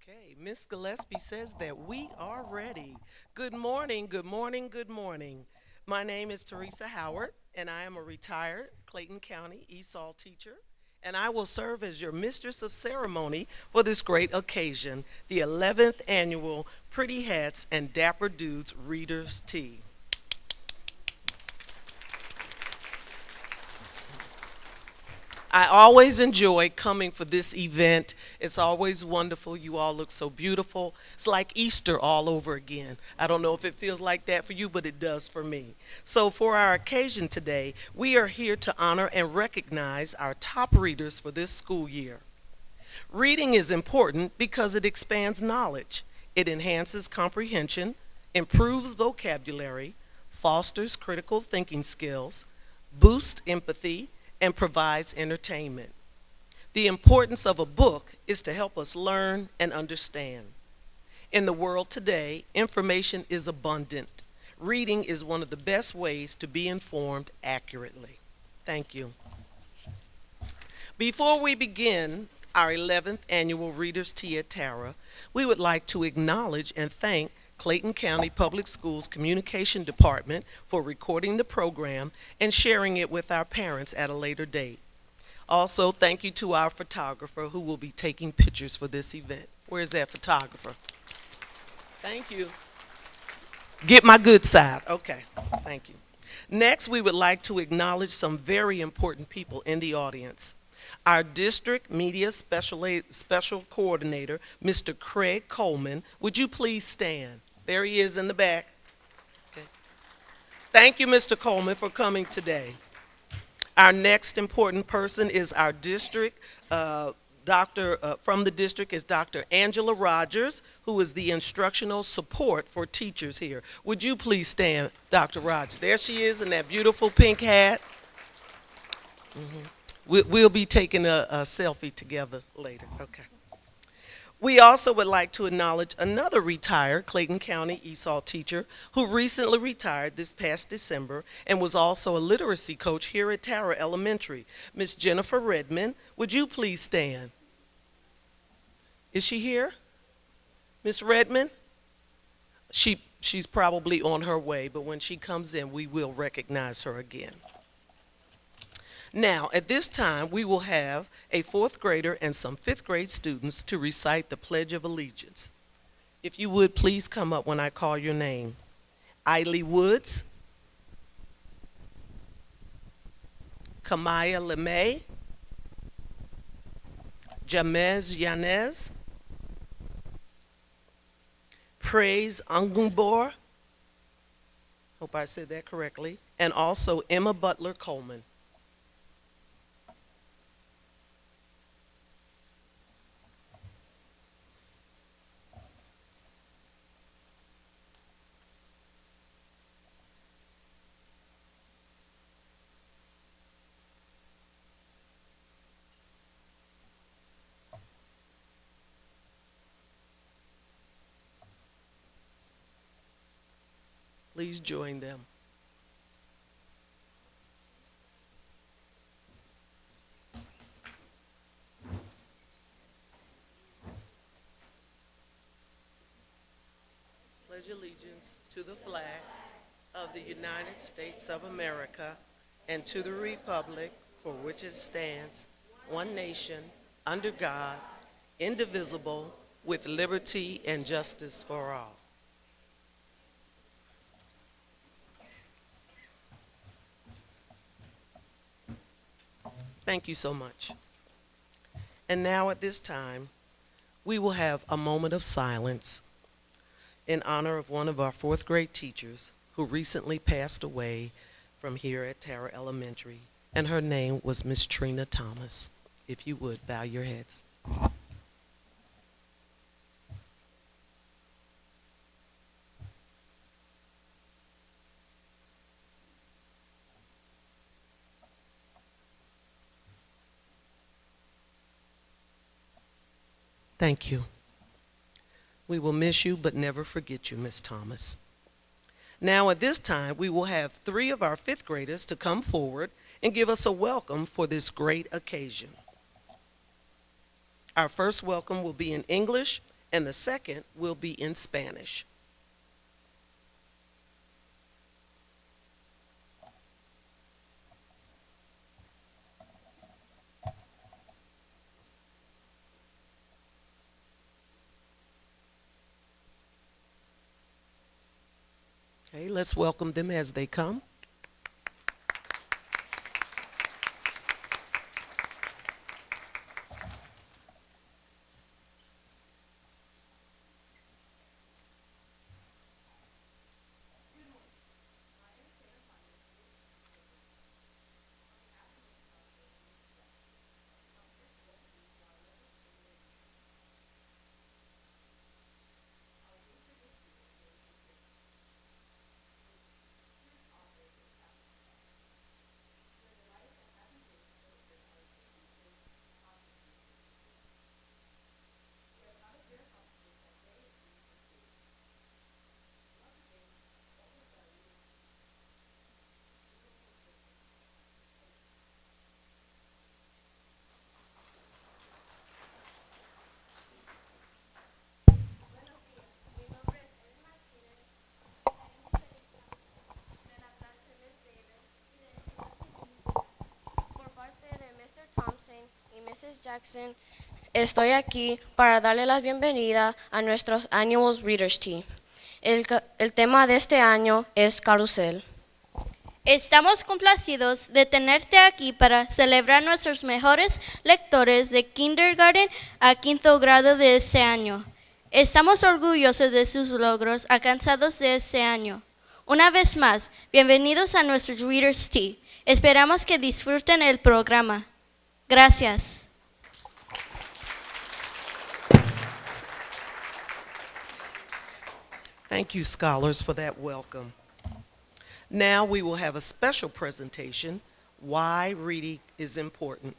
Okay, Miss Gillespie says that we are ready. Good morning, good morning, good morning. My name is Teresa Howard, and I am a retired Clayton County ESOL teacher, and I will serve as your mistress of ceremony for this great occasion, the 11th annual Pretty Hats and Dapper Dudes Readers Tea. I always enjoy coming for this event. It's always wonderful. You all look so beautiful. It's like Easter all over again. I don't know if it feels like that for you, but it does for me. So, for our occasion today, we are here to honor and recognize our top readers for this school year. Reading is important because it expands knowledge, it enhances comprehension, improves vocabulary, fosters critical thinking skills, boosts empathy, and provides entertainment. The importance of a book is to help us learn and understand. In the world today, information is abundant. Reading is one of the best ways to be informed accurately. Thank you. Before we begin our 11th annual Readers' Tea at Tara, we would like to acknowledge and thank Clayton County Public Schools Communication Department for recording the program and sharing it with our parents at a later date. Also, thank you to our photographer who will be taking pictures for this event. Where's that photographer? Thank you. Get my good side. Okay, thank you. Next, we would like to acknowledge some very important people in the audience. Our district media special coordinator, Mr. Craig Coleman, would you please stand? There he is in the back. Okay. Thank you, Mr. Coleman, for coming today. Our next important person is our district doctor from the district is Dr. Angela Rogers, who is the instructional support for teachers here. Would you please stand, Dr. Rogers? There she is in that beautiful pink hat. We'll be taking a selfie together later. Okay. We also would like to acknowledge another retired Clayton County ESOL teacher who recently retired this past December and was also a literacy coach here at Tara Elementary. Miss Jennifer Redmond, would you please stand? Is she here? Miss Redmond? She's probably on her way, but when she comes in, we will recognize her again. Now, at this time, we will have a fourth grader and some fifth grade students to recite the Pledge of Allegiance. If you would, please come up when I call your name. Eiley Woods, Kamaya LeMay, Jamez Yanez, Praise Angumbor, hope I said that correctly, and also Emma Butler Coleman. Please join them. Pledge allegiance to the flag of the United States of America and to the republic for which it stands, one nation, under God, indivisible, with liberty and justice for all. Thank you so much. And now at this time, we will have a moment of silence in honor of one of our fourth grade teachers who recently passed away from here at Tara Elementary, and her name was Miss Trina Thomas. If you would, bow your heads. Thank you. We will miss you, but never forget you, Miss Thomas. Now, at this time, we will have three of our fifth graders to come forward and give us a welcome for this great occasion. Our first welcome will be in English, and the second will be in Spanish. Okay, let's welcome them as they come. Por parte de Mr. Thompson y Mrs. Jackson, estoy aquí para darle la bienvenida a nuestros Annual Readers Tea. El tema de este año es Carrusel. Estamos complacidos de tenerte aquí para celebrar nuestros mejores lectores de kindergarten a quinto grado de este año. Estamos orgullosos de sus logros alcanzados de este año. Una vez más, bienvenidos a nuestro Readers Tea. Esperamos que disfruten el programa. Gracias. Thank you, scholars, for that welcome. Now we will have a special presentation, Why Reading is Important.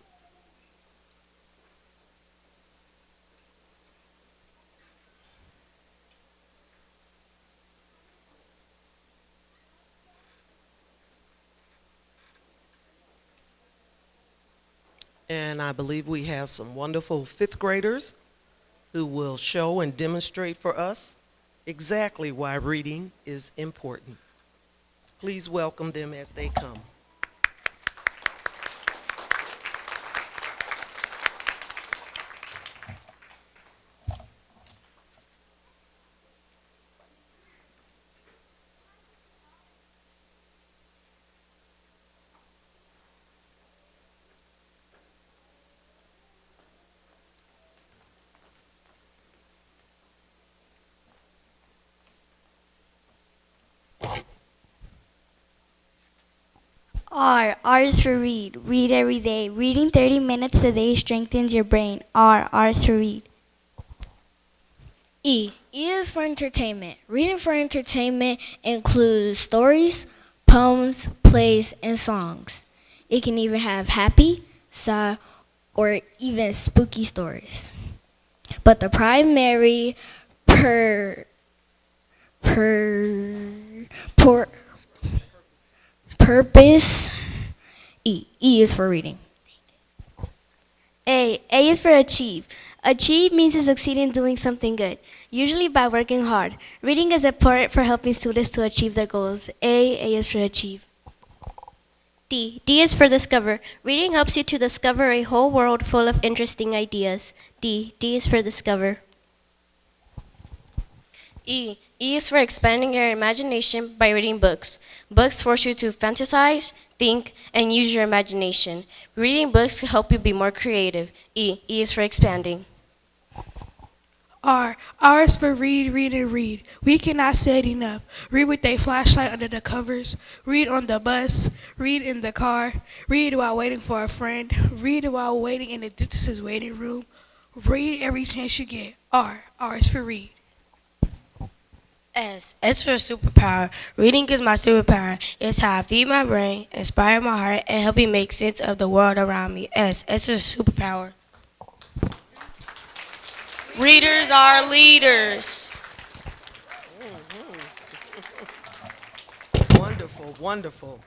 And I believe we have some wonderful fifth graders who will show and demonstrate for us exactly why reading is important. Please welcome them as they come. R is for read. Read every day. Reading 30 minutes a day strengthens your brain. R is for read. E is for entertainment. Reading for entertainment includes stories, poems, plays, and songs. It can even have happy, sad, or even spooky stories. But the primary per, per, purpose E is for reading. A is for achieve. Achieve means to succeed in doing something good, usually by working hard. Reading is important for helping students to achieve their goals. A is for achieve. D is for discover. Reading helps you to discover a whole world full of interesting ideas. D is for discover. E is for expanding your imagination by reading books. Books force you to fantasize, think, and use your imagination. Reading books can help you be more creative. E is for expanding. R is for read, read, and read. We cannot say it enough. Read with a flashlight under the covers. Read on the bus. Read in the car. Read while waiting for a friend. Read while waiting in the dentist's waiting room. Read every chance you get. R is for read. S for superpower. Reading is my superpower. It's how I feed my brain, inspire my heart, and help me make sense of the world around me. S is superpower. Readers are leaders. Wonderful, wonderful.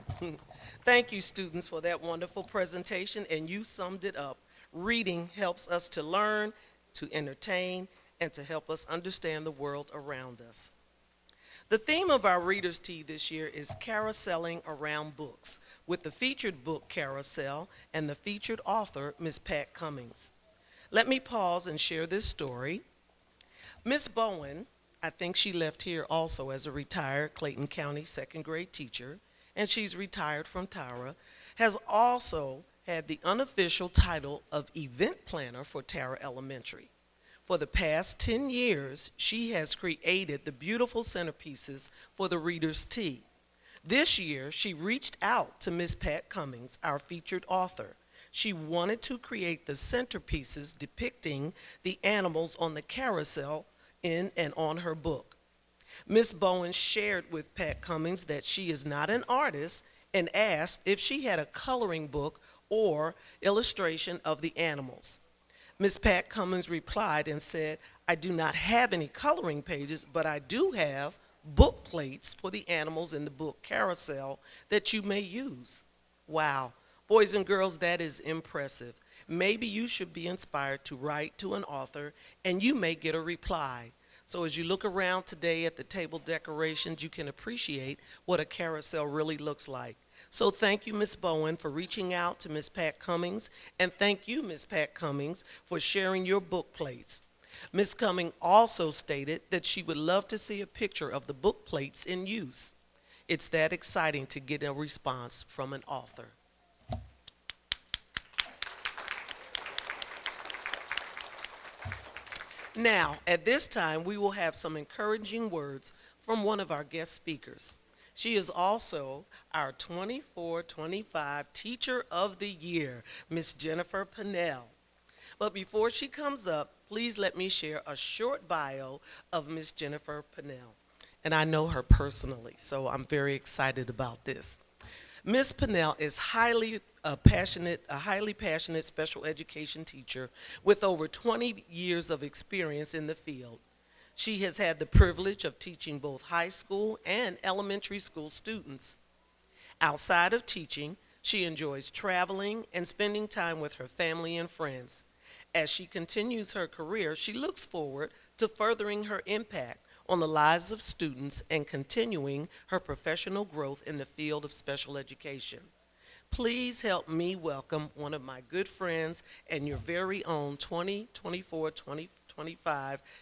Thank you, students, for that wonderful presentation, and you summed it up. Reading helps us to learn, to entertain, and to help us understand the world around us. The theme of our Reader's Tea this year is carouseling around books, with the featured book carousel and the featured author, Miss Pat Cummings. Let me pause and share this story. Miss Bowen, I think she left here also as a retired Clayton County second grade teacher, and she's retired from Tara, has also had the unofficial title of event planner for Tara Elementary. For the past 10 years, she has created the beautiful centerpieces for the Reader's Tea. This year, she reached out to Miss Pat Cummings, our featured author. She wanted to create the centerpieces depicting the animals on the carousel in and on her book. Miss Bowen shared with Pat Cummings that she is not an artist and asked if she had a coloring book or illustration of the animals. Miss Pat Cummings replied and said, "I do not have any coloring pages, but I do have book plates for the animals in the book carousel that you may use." Wow, boys and girls, that is impressive. Maybe you should be inspired to write to an author and you may get a reply. So as you look around today at the table decorations, you can appreciate what a carousel really looks like. So thank you, Miss Bowen, for reaching out to Miss Pat Cummings, and thank you, Miss Pat Cummings, for sharing your book plates. Miss Cummings also stated that she would love to see a picture of the book plates in use. It's that exciting to get a response from an author. Now, at this time, we will have some encouraging words from one of our guest speakers. She is also our 24-25 Teacher of the Year, Miss Jennifer Pennell. But before she comes up, please let me share a short bio of Miss Jennifer Pennell. And I know her personally, so I'm very excited about this. Miss Pennell is a highly passionate special education teacher with over 20 years of experience in the field. She has had the privilege of teaching both high school and elementary school students. Outside of teaching, she enjoys traveling and spending time with her family and friends. As she continues her career, she looks forward to furthering her impact on the lives of students and continuing her professional growth in the field of special education. Please help me welcome one of my good friends and your very own 2024-2025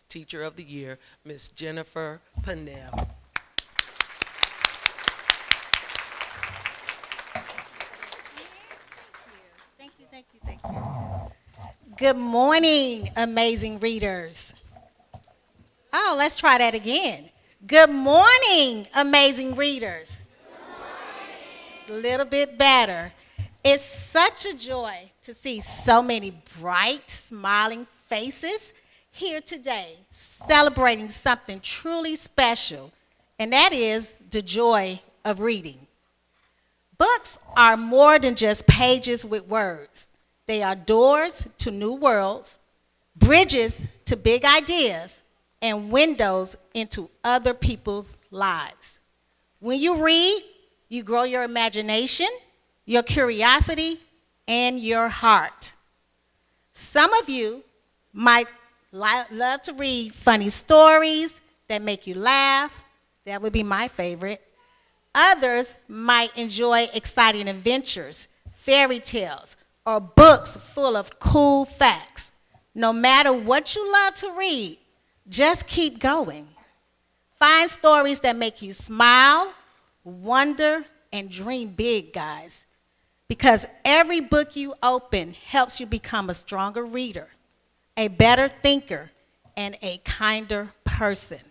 Teacher of the Year, Miss Jennifer Pennell. Thank you, thank you, thank you. Good morning, amazing readers. Oh, let's try that again. Good morning, amazing readers. Good morning. A little bit better. It's such a joy to see so many bright, smiling faces here today, celebrating something truly special, and that is the joy of reading. Books are more than just pages with words. They are doors to new worlds, bridges to big ideas, and windows into other people's lives. When you read, you grow your imagination, your curiosity, and your heart. Some of you might love to read funny stories that make you laugh. That would be my favorite. Others might enjoy exciting adventures, fairy tales, or books full of cool facts. No matter what you love to read, just keep going. Find stories that make you smile, wonder, and dream big, guys. Because every book you open helps you become a stronger reader, a better thinker, and a kinder person.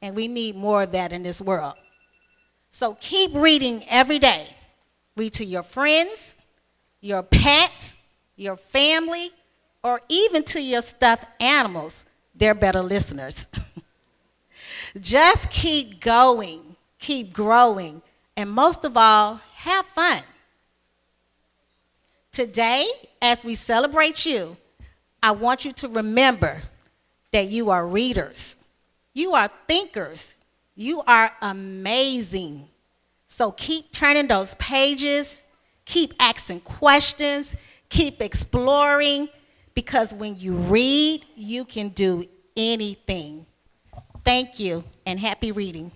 And we need more of that in this world. So keep reading every day. Read to your friends, your pets, your family, or even to your stuffed animals. They're better listeners. Just keep going, keep growing, and most of all, have fun. Today, as we celebrate you, I want you to remember that you are readers. You are thinkers. You are amazing. So keep turning those pages, keep asking questions, keep exploring, because when you read, you can do anything. Thank you and happy reading.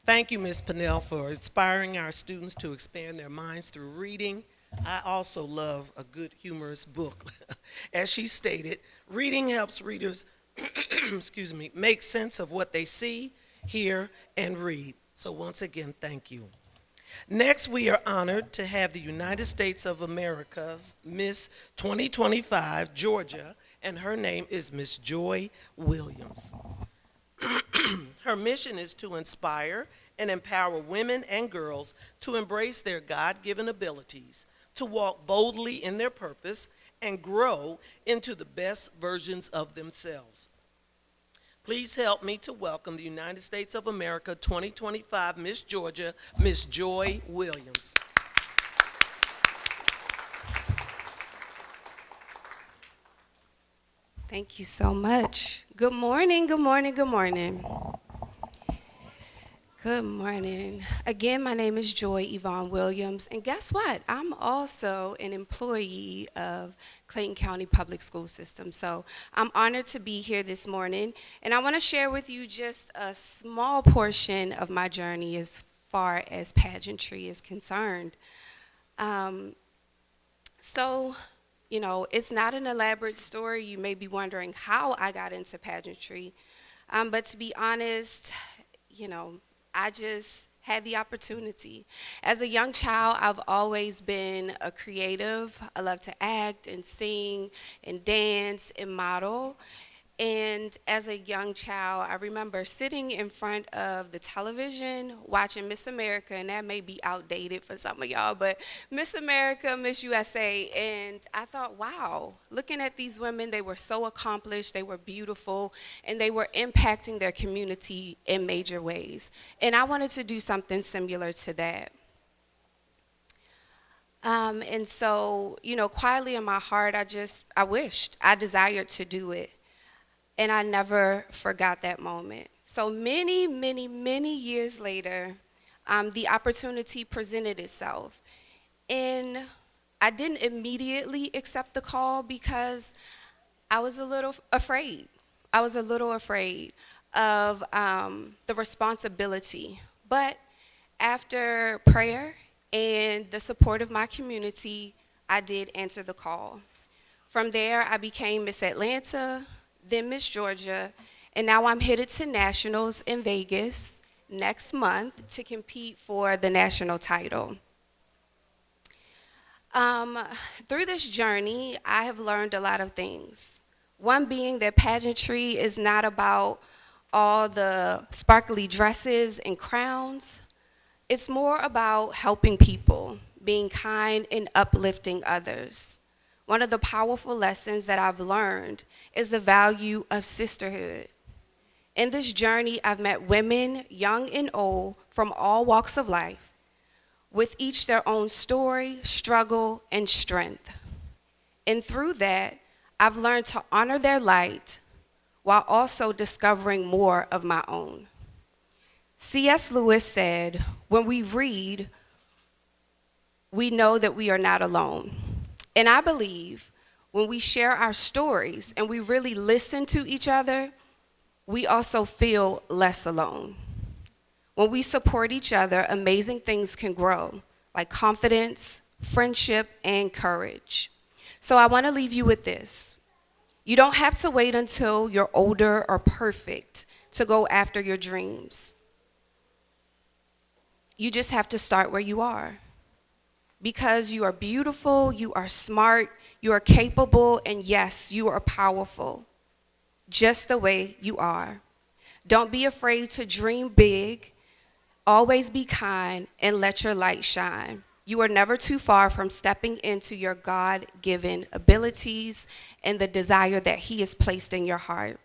Thank you, Ms. Pennell, for inspiring our students to expand their minds through reading. I also love a good humorous book. As she stated, reading helps readers, excuse me, make sense of what they see, hear, and read. So once again, thank you. Next, we are honored to have the United States of America's Miss 2025 Georgia, and her name is Miss Joy Williams. Her mission is to inspire and empower women and girls to embrace their God-given abilities, to walk boldly in their purpose, and grow into the best versions of themselves. Please help me to welcome the United States of America 2025 Miss Georgia, Miss Joy Williams. Thank you so much. Good morning, good morning, good morning. Good morning. Again, my name is Joy Yvonne Williams, and guess what? I'm also an employee of Clayton County Public School System. So I'm honored to be here this morning, and I want to share with you just a small portion of my journey as far as pageantry is concerned. You know, it's not an elaborate story. You may be wondering how I got into pageantry. But to be honest, you know, I just had the opportunity. As a young child, I've always been a creative. I love to act and sing and dance and model. And as a young child, I remember sitting in front of the television watching Miss America, and that may be outdated for some of y'all, but Miss America, Miss USA, and I thought, wow, looking at these women, they were so accomplished, they were beautiful, and they were impacting their community in major ways. And I wanted to do something similar to that. And so, you know, quietly in my heart, I desired to do it. And I never forgot that moment. So many, many, many years later, the opportunity presented itself. And I didn't immediately accept the call because I was a little afraid. I was a little afraid of the responsibility. But after prayer and the support of my community, I did answer the call. From there, I became Miss Atlanta, then Miss Georgia, and now I'm headed to nationals in Vegas next month to compete for the national title. Through this journey, I have learned a lot of things. One being that pageantry is not about all the sparkly dresses and crowns. It's more about helping people, being kind and uplifting others. One of the powerful lessons that I've learned is the value of sisterhood. In this journey, I've met women, young and old, from all walks of life, with each their own story, struggle, and strength. And through that, I've learned to honor their light while also discovering more of my own. C.S. Lewis said, when we read, we know that we are not alone. And I believe when we share our stories and we really listen to each other, we also feel less alone. When we support each other, amazing things can grow, like confidence, friendship, and courage. So I want to leave you with this. You don't have to wait until you're older or perfect to go after your dreams. You just have to start where you are. Because you are beautiful, you are smart, you are capable, and yes, you are powerful, just the way you are. Don't be afraid to dream big, always be kind, and let your light shine. You are never too far from stepping into your God-given abilities and the desire that He has placed in your heart.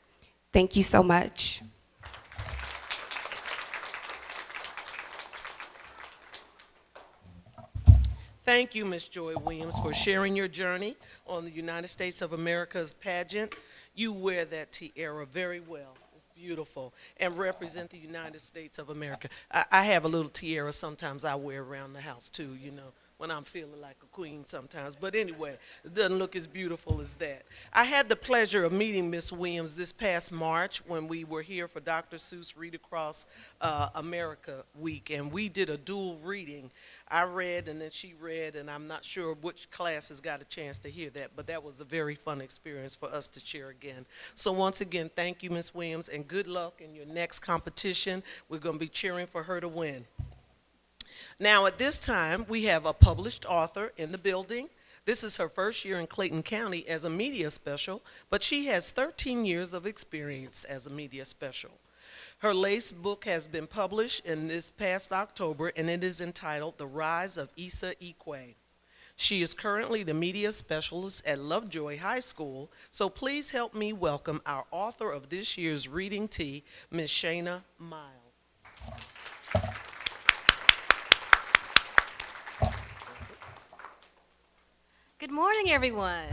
Thank you so much. Thank you, Ms. Joy Williams, for sharing your journey on the United States of America's pageant. You wear that tiara very well. It's beautiful. And represent the United States of America. I have a little tiara sometimes I wear around the house too, you know, when I'm feeling like a queen sometimes. But anyway, it doesn't look as beautiful as that. I had the pleasure of meeting Miss Williams this past March when we were here for Dr. Seuss Read Across America Week, and we did a dual reading. I read and then she read, and I'm not sure which class has got a chance to hear that, but that was a very fun experience for us to share again. So once again, thank you, Miss Williams, and good luck in your next competition. We're going to be cheering for her to win. Now, at this time, we have a published author in the building. This is her first year in Clayton County as a media special, but she has 13 years of experience as a media special. Her latest book has been published in this past October, and it is entitled The Rise of Issa Ikwe. She is currently the media specialist at Lovejoy High School, so please help me welcome our author of this year's Reading Tea, Ms. Shayna Miles. Good morning, everyone.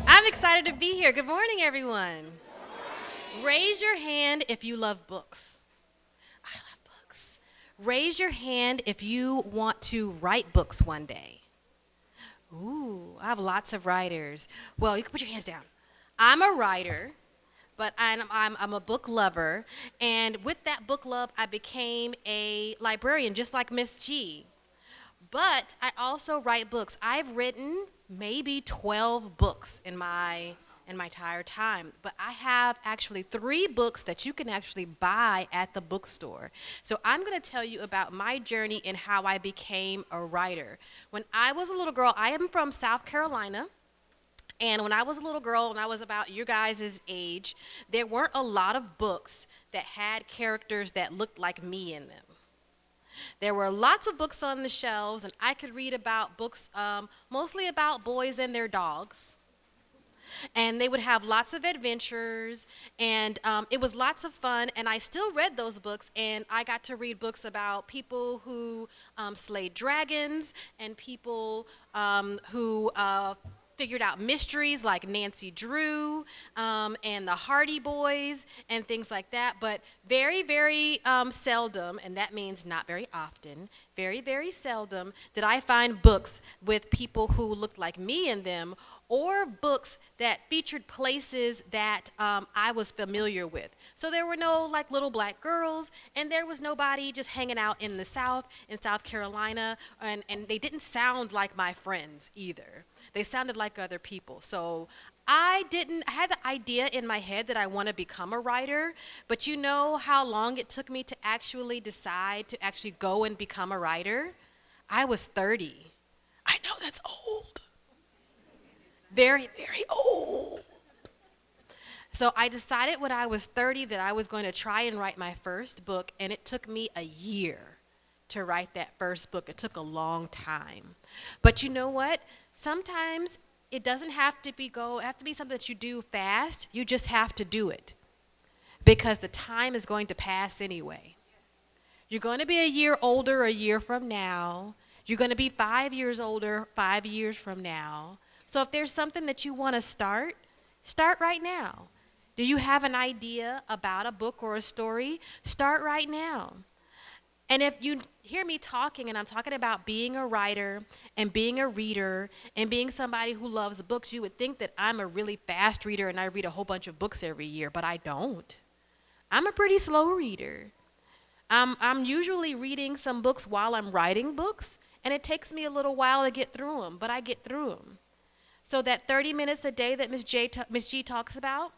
I'm excited to be here. Good morning, everyone. Raise your hand if you love books. I love books. Raise your hand if you want to write books one day. Ooh, I have lots of writers. Well, you can put your hands down. I'm a writer, but I'm a book lover. And with that book love, I became a librarian, just like Miss G. But I also write books. I've written maybe 12 books in my entire time. But I have actually 3 books that you can actually buy at the bookstore. So I'm going to tell you about my journey and how I became a writer. When I was a little girl, I am from South Carolina. And when I was a little girl, when I was about your guys' age, there weren't a lot of books that had characters that looked like me in them. There were lots of books on the shelves, and I could read about books mostly about boys and their dogs. And they would have lots of adventures, and it was lots of fun, and I still read those books, and I got to read books about people who slayed dragons and people who figured out mysteries like Nancy Drew and the Hardy Boys and things like that. But very, very seldom, and that means not very often, very, very seldom did I find books with people who looked like me in them, or books that featured places that I was familiar with. So there were no like little black girls, and there was nobody just hanging out in the South, in South Carolina, and they didn't sound like my friends either. They sounded like other people. So I had the idea in my head that I want to become a writer, but you know how long it took me to actually decide to actually go and become a writer? I was 30. I know that's old. Very, very old. So I decided when I was 30 that I was going to try and write my first book, and it took me a year to write that first book. It took a long time. But you know what? Sometimes it doesn't have to be something that you do fast. You just have to do it because the time is going to pass anyway. You're going to be a year older a year from now. You're going to be 5 years older 5 years from now. So if there's something that you want to start right now. Do you have an idea about a book or a story? Start right now. And if you hear me talking, and I'm talking about being a writer and being a reader and being somebody who loves books, you would think that I'm a really fast reader and I read a whole bunch of books every year, but I don't. I'm a pretty slow reader. I'm usually reading some books while I'm writing books, and it takes me a little while to get through them, but I get through them. So that 30 minutes a day that Ms. G talks about,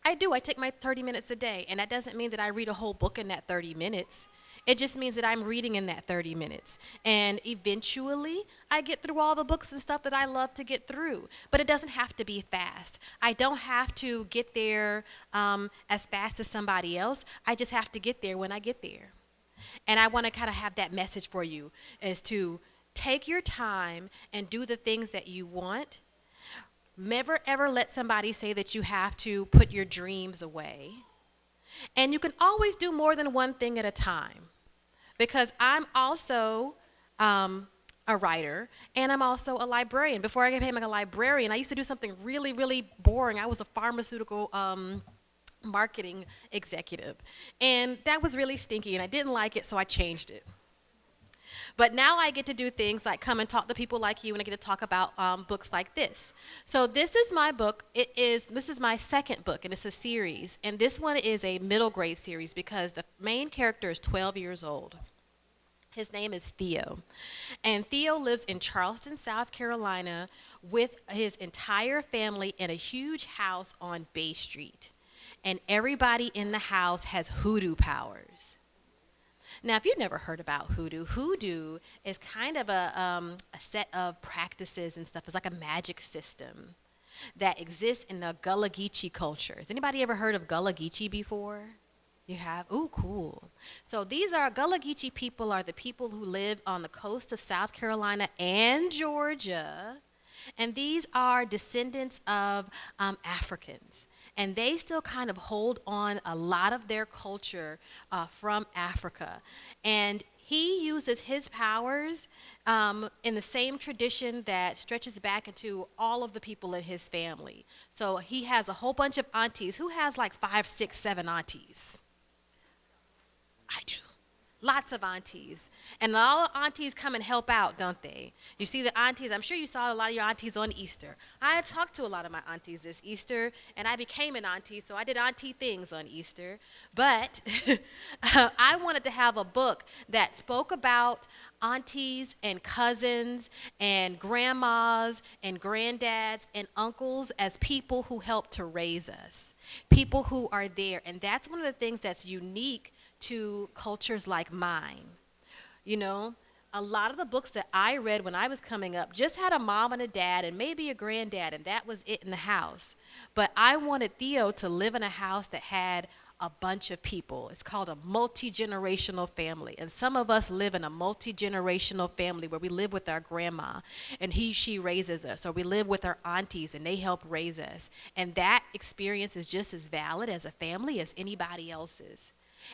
I do. I take my 30 minutes a day, and that doesn't mean that I read a whole book in that 30 minutes. It just means that I'm reading in that 30 minutes. And eventually, I get through all the books and stuff that I love to get through. But it doesn't have to be fast. I don't have to get there as fast as somebody else. I just have to get there when I get there. And I want to kind of have that message for you, is to take your time and do the things that you want. Never, ever let somebody say that you have to put your dreams away. And you can always do more than one thing at a time. Because I'm also a writer, and I'm also a librarian. Before I became a librarian, I used to do something really, really boring. I was a pharmaceutical marketing executive. And that was really stinky, and I didn't like it, so I changed it. But now I get to do things like come and talk to people like you, and I get to talk about books like this. So this is my book. This is my second book, and it's a series. And this one is a middle grade series because the main character is 12 years old. His name is Theo. And Theo lives in Charleston, South Carolina with his entire family in a huge house on Bay Street. And everybody in the house has hoodoo powers. Now, if you've never heard about hoodoo is kind of a set of practices and stuff. It's like a magic system that exists in the Gullah Geechee culture. Has anybody ever heard of Gullah Geechee before? You have? Ooh, cool. So these are Gullah Geechee people are the people who live on the coast of South Carolina and Georgia. And these are descendants of Africans. And they still kind of hold on a lot of their culture from Africa. And he uses his powers in the same tradition that stretches back into all of the people in his family. So he has a whole bunch of aunties. Who has like 5, 6, 7 aunties? I do. Lots of aunties. And all the aunties come and help out, don't they? You see the aunties, I'm sure you saw a lot of your aunties on Easter. I had talked to a lot of my aunties this Easter, and I became an auntie, so I did auntie things on Easter. But I wanted to have a book that spoke about aunties and cousins and grandmas and granddads and uncles as people who helped to raise us, people who are there. And that's one of the things that's unique to cultures like mine. You know, a lot of the books that I read when I was coming up just had a mom and a dad and maybe a granddad, and that was it in the house. But I wanted Theo to live in a house that had a bunch of people. It's called a multi-generational family. And some of us live in a multi-generational family where we live with our grandma and she raises us, or we live with our aunties and they help raise us. And that experience is just as valid as a family as anybody else's.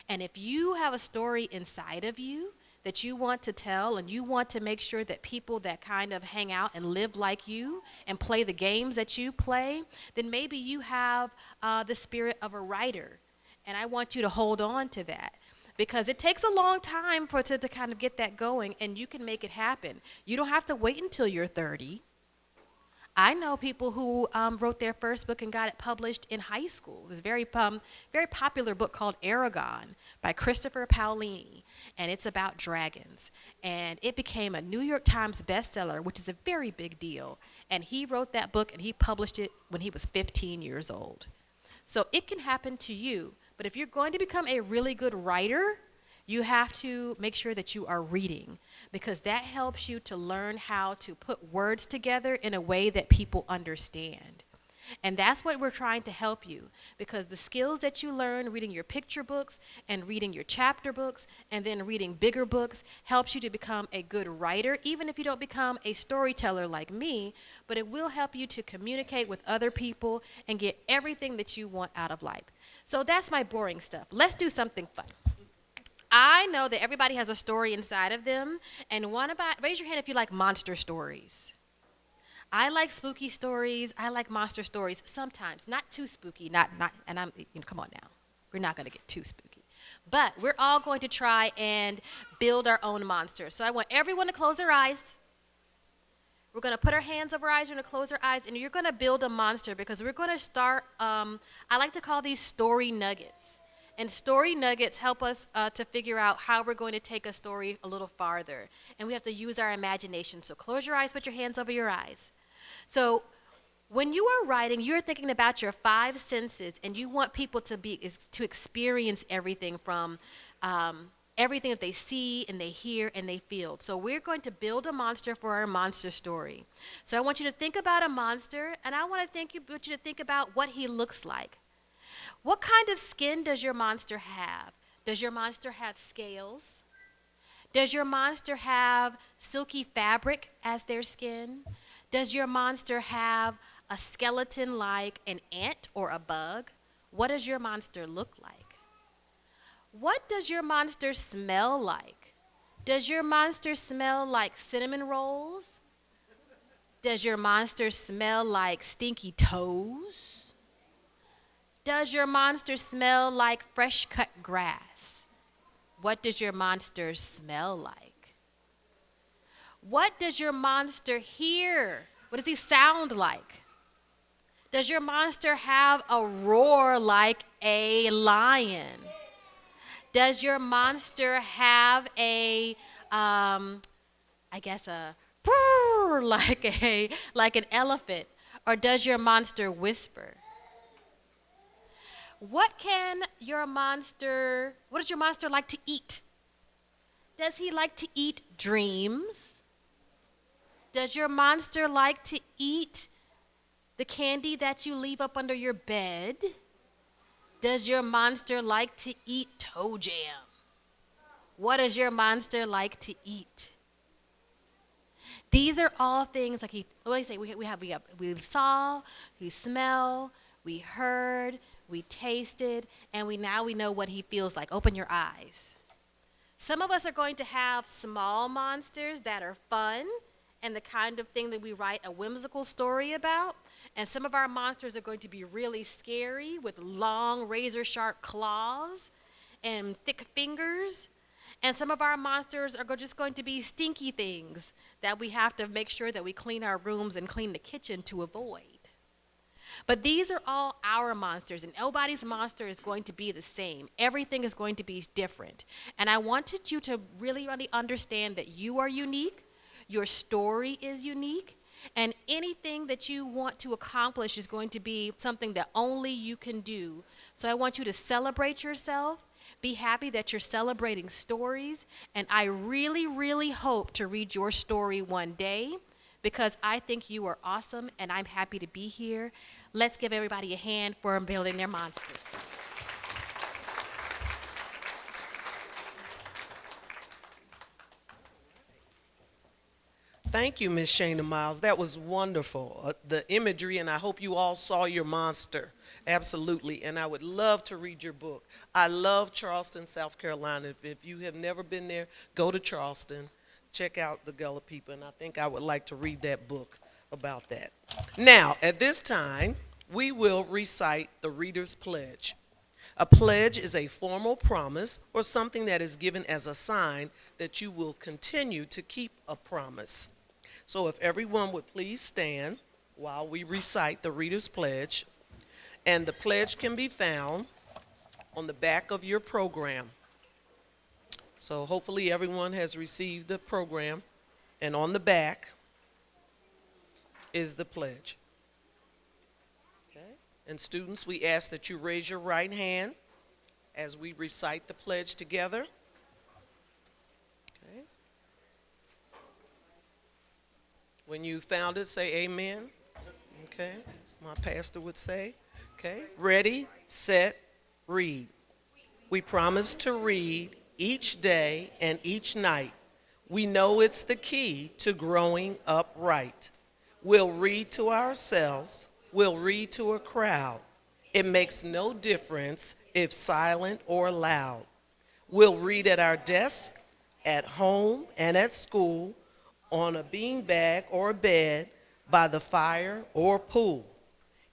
And if you have a story inside of you that you want to tell, and you want to make sure that people that kind of hang out and live like you and play the games that you play, then maybe you have the spirit of a writer. And I want you to hold on to that, because it takes a long time to kind of get that going, and you can make it happen. You don't have to wait until you're 30. I know people who wrote their first book and got it published in high school. It was a very popular book called Aragon by Christopher Paolini, and it's about dragons. And it became a New York Times bestseller, which is a very big deal. And he wrote that book and he published it when he was 15 years old. So it can happen to you. But if you're going to become a really good writer, you have to make sure that you are reading, because that helps you to learn how to put words together in a way that people understand. And that's what we're trying to help you, because the skills that you learn reading your picture books and reading your chapter books and then reading bigger books helps you to become a good writer, even if you don't become a storyteller like me, but it will help you to communicate with other people and get everything that you want out of life. So that's my boring stuff. Let's do something fun. I know that everybody has a story inside of them, and raise your hand if you like monster stories. I like spooky stories. I like monster stories sometimes, not too spooky. Come on now, we're not going to get too spooky, but we're all going to try and build our own monster. So I want everyone to close their eyes. We're going to put our hands over our eyes. We're going to close our eyes, and you're going to build a monster, because we're going to start. I like to call these story nuggets. And story nuggets help us to figure out how we're going to take a story a little farther. And we have to use our imagination. So close your eyes, put your hands over your eyes. So when you are writing, you're thinking about your 5 senses, and you want people to experience everything from everything that they see and they hear and they feel. So we're going to build a monster for our monster story. So I want you to think about a monster, and I want you to think about what he looks like. What kind of skin does your monster have? Does your monster have scales? Does your monster have silky fabric as their skin? Does your monster have a skeleton like an ant or a bug? What does your monster look like? What does your monster smell like? Does your monster smell like cinnamon rolls? Does your monster smell like stinky toes? Does your monster smell like fresh cut grass? What does your monster smell like? What does your monster hear? What does he sound like? Does your monster have a roar like a lion? Does your monster have I guess a brrr, like an elephant? Or does your monster whisper? What does your monster like to eat? Does he like to eat dreams? Does your monster like to eat the candy that you leave up under your bed? Does your monster like to eat toe jam? What does your monster like to eat? These are all things like what do you say? We saw, we smell, we heard, we tasted, and we know what he feels like. Open your eyes. Some of us are going to have small monsters that are fun and the kind of thing that we write a whimsical story about. And some of our monsters are going to be really scary with long razor-sharp claws and thick fingers. And some of our monsters are just going to be stinky things that we have to make sure that we clean our rooms and clean the kitchen to avoid. But these are all our monsters, and nobody's monster is going to be the same. Everything is going to be different. And I wanted you to really, really understand that you are unique, your story is unique, and anything that you want to accomplish is going to be something that only you can do. So I want you to celebrate yourself. Be happy that you're celebrating stories, and I really, really hope to read your story one day because I think you are awesome, and I'm happy to be here. Let's give everybody a hand for building their monsters. Thank you, Miss Shana Miles. That was wonderful. The imagery, and I hope you all saw your monster. Absolutely. And I would love to read your book. I love Charleston, South Carolina. If you have never been there, go to Charleston. Check out the Gullah people. And I think I would like to read that book about that. Now, at this time, we will recite the Reader's Pledge. A pledge is a formal promise or something that is given as a sign that you will continue to keep a promise. So if everyone would please stand while we recite the Reader's Pledge. And the pledge can be found on the back of your program. So hopefully everyone has received the program. And on the back is the pledge. Okay. And students, we ask that you raise your right hand as we recite the pledge together. Okay. When you found it, say amen. Okay, as my pastor would say. Okay, ready, set, read. We promise to read each day and each night. We know it's the key to growing up right. We'll read to ourselves. We'll read to a crowd. It makes no difference if silent or loud. We'll read at our desk, at home, and at school, on a beanbag or a bed, by the fire or pool.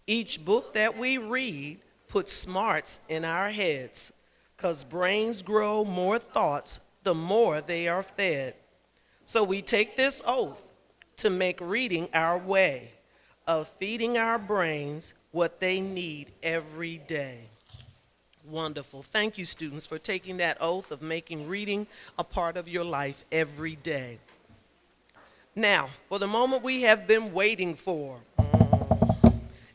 Each book that we read puts smarts in our heads, 'cause brains grow more thoughts the more they are fed. So we take this oath to make reading our way of feeding our brains what they need every day. Wonderful. Thank you, students, for taking that oath of making reading a part of your life every day. Now, for the moment we have been waiting for.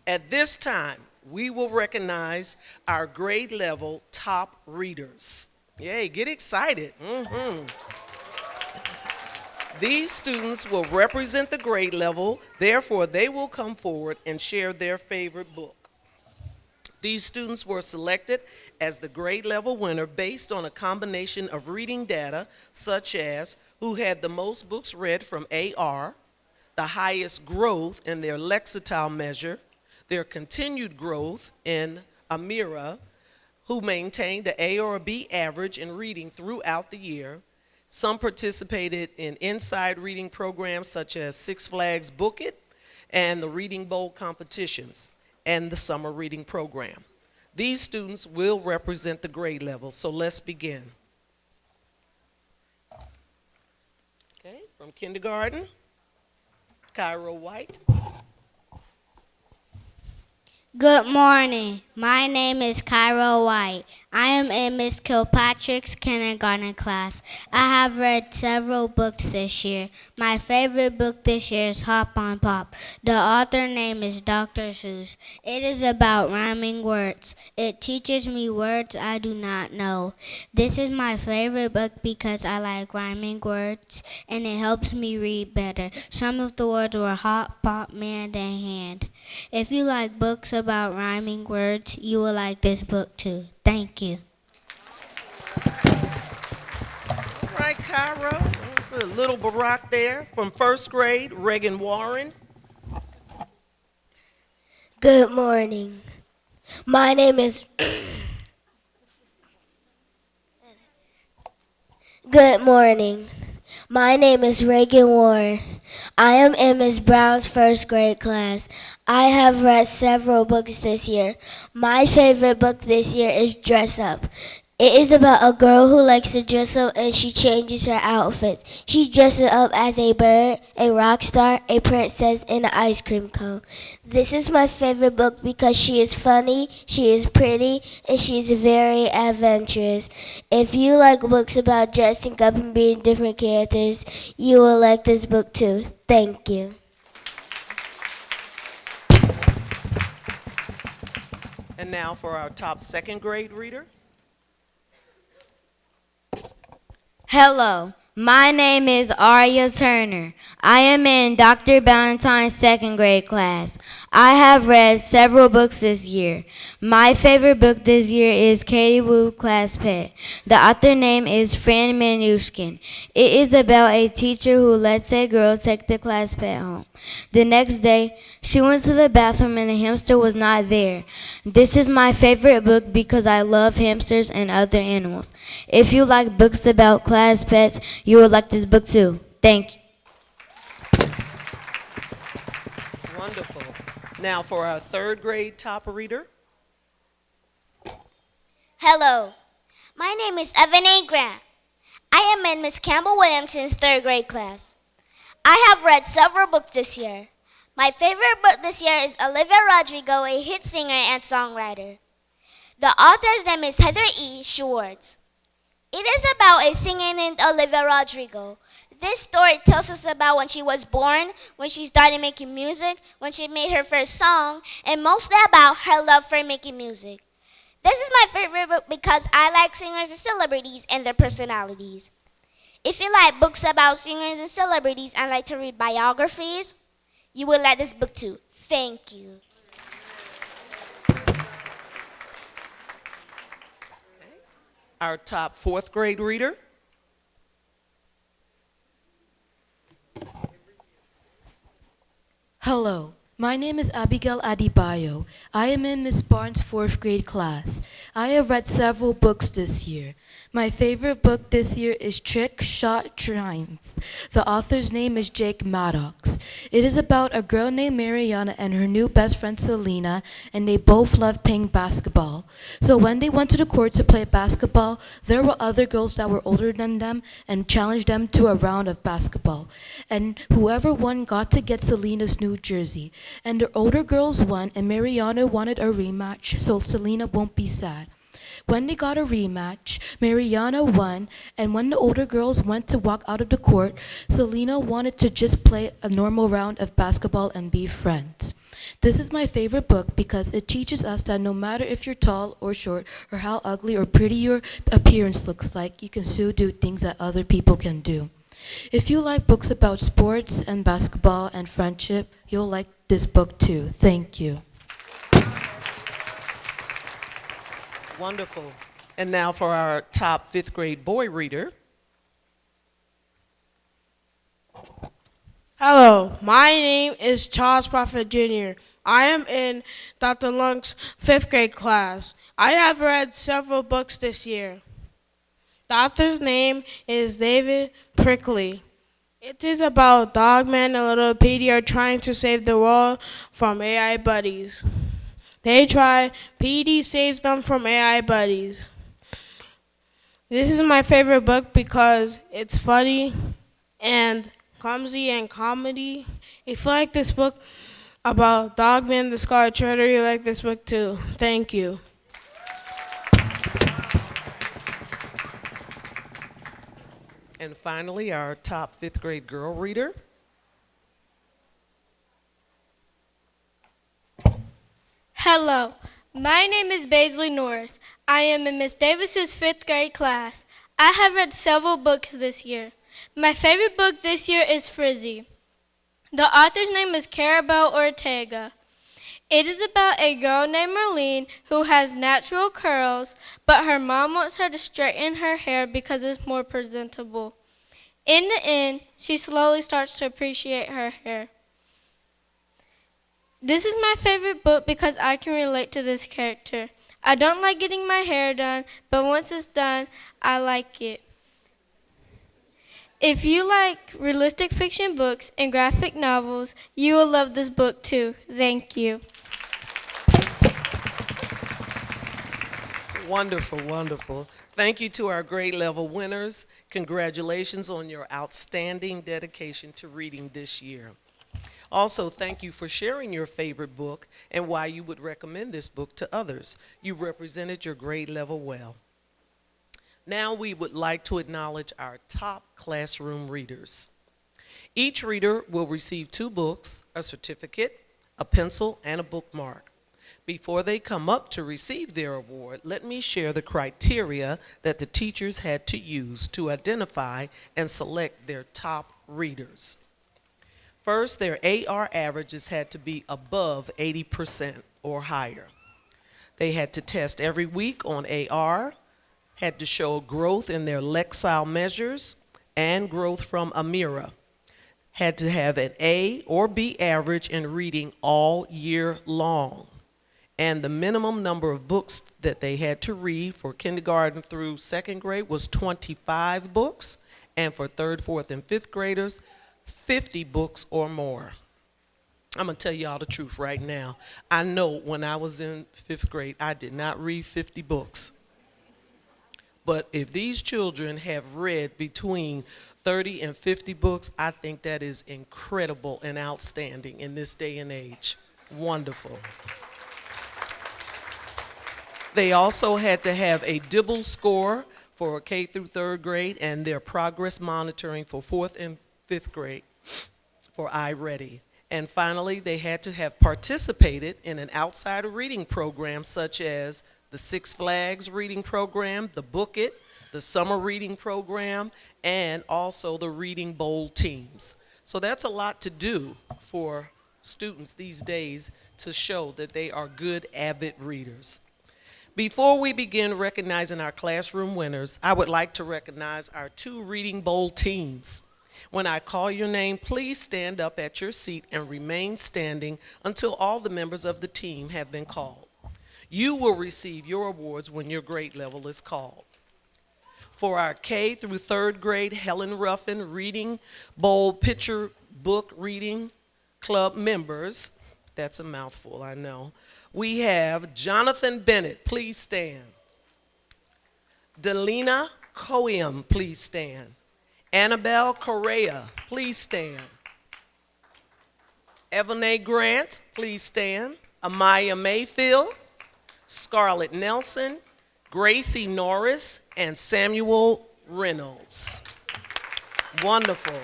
At this time, we will recognize our grade level top readers. Yay, get excited. These students will represent the grade level, therefore they will come forward and share their favorite book. These students were selected as the grade level winner based on a combination of reading data such as who had the most books read from AR, the highest growth in their lexicale measure, their continued growth in Amira, who maintained an A or a B average in reading throughout the year. Some participated in inside reading programs such as Six Flags Book It and the Reading Bowl competitions and the summer reading program. These students will represent the grade level, so let's begin. Okay, from From kindergarten, Cairo White. Good morning. My name is Cairo White. I am in Miss Kilpatrick's kindergarten class. I have read several books this year. My favorite book this year is Hop on Pop. The author name is Dr. Seuss. It is about rhyming words. It teaches me words I do not know. This is my favorite book because I like rhyming words and it helps me read better. Some of the words were hop, pop, man, and hand. If you like books about rhyming words, you will like this book too. Thank you. All right, Cairo. There's a little Barack there. From first grade, Reagan Warren. Good morning. My name is Good morning. My name is Reagan Warren. I am in Miss Brown's first grade class. I have read several books this year. My favorite book this year is Dress Up. It is about a girl who likes to dress up and she changes her outfits. She dresses up as a bird, a rock star, a princess, and an ice cream cone. This is my favorite book because she is funny, she is pretty, and she is very adventurous. If you like books about dressing up and being different characters, you will like this book too. Thank you. And now for our top second grade reader. Hello, my name is Aria Turner. I am in Dr. Ballantyne's second grade class. I have read several books this year. My favorite book this year is Katie Wu Class Pet. The author name is Fran Manushkin. It is about a teacher who lets a girl take the class pet home. The next day, she went to the bathroom and the hamster was not there. This is my favorite book because I love hamsters and other animals. If you like books about class pets, you will like this book too. Thank you. Wonderful. Now for our third grade top reader. Hello, my name is Evan A. Grant. I am in Miss Campbell Williamson's third grade class. I have read several books this year. My favorite book this year is Olivia Rodrigo, a hit singer and songwriter. The author's name is Heather E. Schwartz. It is about a singer named Olivia Rodrigo. This story tells us about when she was born, when she started making music, when she made her first song, and mostly about her love for making music. This is my favorite book because I like singers and celebrities and their personalities. If you like books about singers and celebrities and like to read biographies, you will like this book too. Thank you. Our top fourth grade reader. Hello, my name is Abigail Adebayo. I am in Miss Barnes' fourth grade class. I have read several books this year. My favorite book this year is Trick Shot Triumph. The author's name is Jake Maddox. It is about a girl named Mariana and her new best friend Selena, and they both love playing basketball. So when they went to the court to play basketball, there were other girls that were older than them and challenged them to a round of basketball. And whoever won got to get Selena's new jersey. And the older girls won, and Mariana wanted a rematch so Selena won't be sad. When they got a rematch, Mariana won, and when the older girls went to walk out of the court, Selena wanted to just play a normal round of basketball and be friends. This is my favorite book because it teaches us that no matter if you're tall or short or how ugly or pretty your appearance looks like, you can still do things that other people can do. If you like books about sports and basketball and friendship, you'll like this book too. Thank you. Wonderful. And now for our top fifth grade boy reader. Hello, my name is Charles Prophet Jr. I am in Dr. Lunk's fifth grade class. I have read several books this year. The author's name is David Prickly. It is about Dogman and Little Petey are trying to save the world from AI buddies. They try, Petey saves them from AI buddies. This is my favorite book because it's funny and clumsy and comedy. If you like this book about Dogman the Scarlet Treader, you like this book too. Thank you. And finally, our top fifth grade girl reader. Hello, my name is Baisley Norris. I am in Miss Davis's fifth grade class. I have read several books this year. My favorite book this year is Frizzy. The author's name is Carabel Ortega. It is about a girl named Marlene who has natural curls, but her mom wants her to straighten her hair because it's more presentable. In the end, she slowly starts to appreciate her hair. This is my favorite book because I can relate to this character. I don't like getting my hair done, but once it's done, I like it. If you like realistic fiction books and graphic novels, you will love this book too. Thank you. Wonderful, wonderful. Thank you to our grade level winners. Congratulations on your outstanding dedication to reading this year. Also, thank you for sharing your favorite book and why you would recommend this book to others. You represented your grade level well. Now we would like to acknowledge our top classroom readers. Each reader will receive 2 books, a certificate, a pencil, and a bookmark. Before they come up to receive their award, let me share the criteria that the teachers had to use to identify and select their top readers. First, their AR averages had to be above 80% or higher. They had to test every week on AR, had to show growth in their Lexile measures, and growth from Amira. Had to have an A or B average in reading all year long. And the minimum number of books that they had to read for kindergarten through 2nd grade was 25 books, and for 3rd, 4th, and 5th graders, 50 books or more. I'm going to tell y'all the truth right now. I know when I was in 5th grade, I did not read 50 books. But if these children have read between 30 and 50 books, I think that is incredible and outstanding in this day and age. Wonderful. They also had to have a Dibble score for K through 3rd grade and their progress monitoring for 4th and 5th grade for iReady. And finally, they had to have participated in an outside reading program such as the Six Flags reading program, the Book It, the summer reading program, and also the Reading Bowl teams. So that's a lot to do for students these days to show that they are good, avid readers. Before we begin recognizing our classroom winners, I would like to recognize our 2 Reading Bowl teams. When I call your name, please stand up at your seat and remain standing until all the members of the team have been called. You will receive your awards when your grade level is called. For our K through 3rd grade Helen Ruffin Reading Bowl Picture Book Reading Club members, that's a mouthful, I know. We have Jonathan Bennett, please stand. Delina Coium, please stand. Annabelle Correa, please stand. Evane Grant, please stand. Amaya Mayfield, Scarlett Nelson, Gracie Norris, and Samuel Reynolds. Wonderful.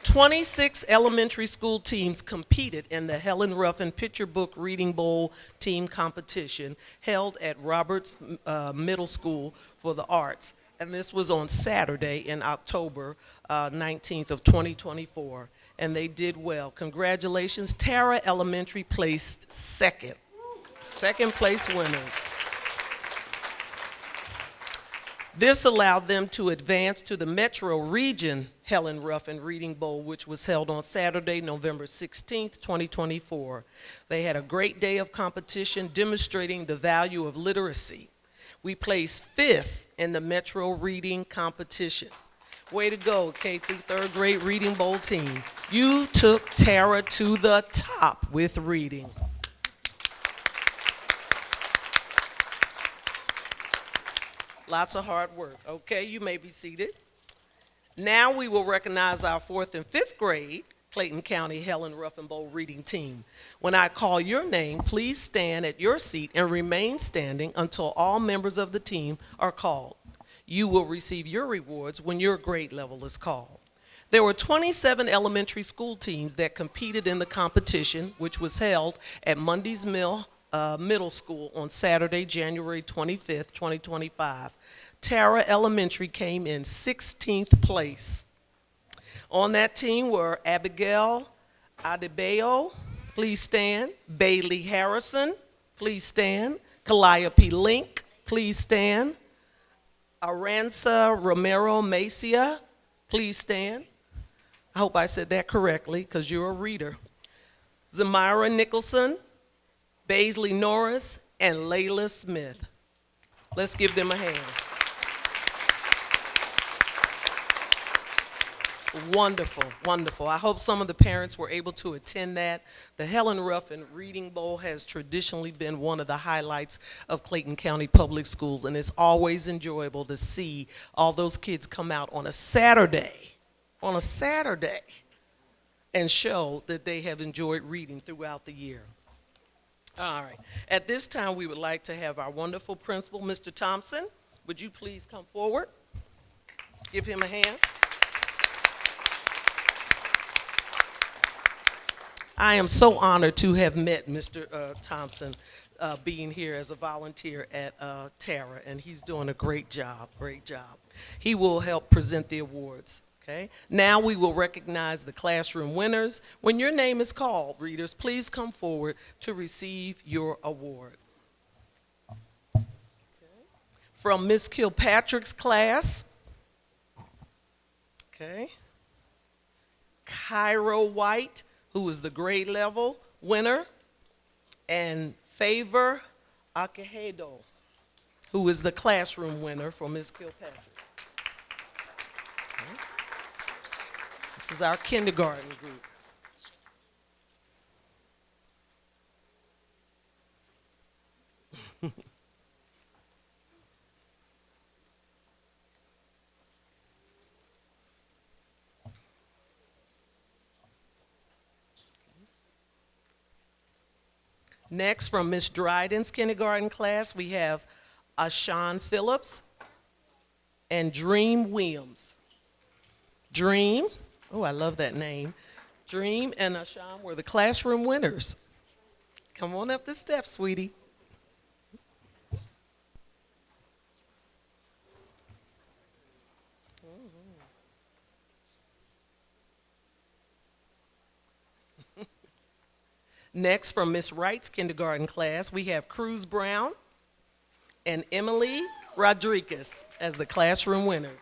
26 elementary school teams competed in the Helen Ruffin Picture Book Reading Bowl team competition held at Roberts Middle School for the Arts. And this was on Saturday in October 19th of 2024. And they did well. Congratulations. Tara Elementary placed 2nd. 2nd place winners. This allowed them to advance to the Metro Region Helen Ruffin Reading Bowl, which was held on Saturday, November 16th, 2024. They had a great day of competition demonstrating the value of literacy. We placed 5th in the Metro Reading competition. Way to go, K through 3rd grade Reading Bowl team. You took Tara to the top with reading. Lots of hard work. Okay, you may be seated. Now we will recognize our 4th and 5th grade Clayton County Helen Ruff and Bowl reading team. When I call your name, please stand at your seat and remain standing until all members of the team are called. You will receive your rewards when your grade level is called. There were 27 elementary school teams that competed in the competition, which was held at Mundy's Middle School on Saturday, January 25th, 2025. Tara Elementary came in 16th place. On that team were Abigail Adebayo, please stand. Bailey Harrison, please stand. Calliope Link, please stand. Aranza Romero Macia, please stand. I hope I said that correctly because you're a reader. Zamira Nicholson, Baisley Norris, and Layla Smith. Let's give them a hand. Wonderful, wonderful. I hope some of the parents were able to attend that. The Helen Ruffin Reading Bowl has traditionally been one of the highlights of Clayton County Public Schools, and it's always enjoyable to see all those kids come out on a Saturday, and show that they have enjoyed reading throughout the year. All right. At this time, we would like to have our wonderful principal, Mr. Thompson. Would you please come forward? Give him a hand. I am so honored to have met Mr. Thompson being here as a volunteer at Tara, and he's doing a great job, great job. He will help present the awards, okay? Now we will recognize the classroom winners. When your name is called, readers, please come forward to receive your award. Okay. From Ms. Kilpatrick's class, okay, Cairo White, who is the grade level winner, and Favor Akehedo, who is the classroom winner for Ms. Kilpatrick. Okay. This is our kindergarten group. Next, from Miss Dryden's kindergarten class, we have Ashawn Phillips and Dream Williams. Dream, oh, I love that name. Dream and Ashawn were the classroom winners. Come on up the steps, sweetie. Next, from Miss Wright's kindergarten class, we have Cruz Brown and Emily Rodriguez as the classroom winners.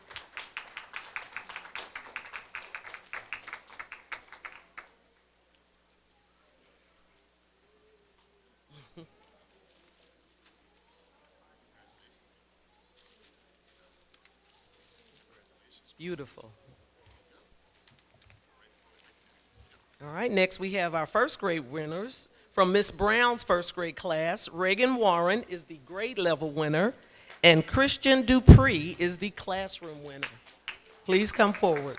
Beautiful. All right, next we have our first grade winners. From Miss Brown's first grade class, Reagan Warren is the grade level winner, and Christian Dupree is the classroom winner. Please come forward.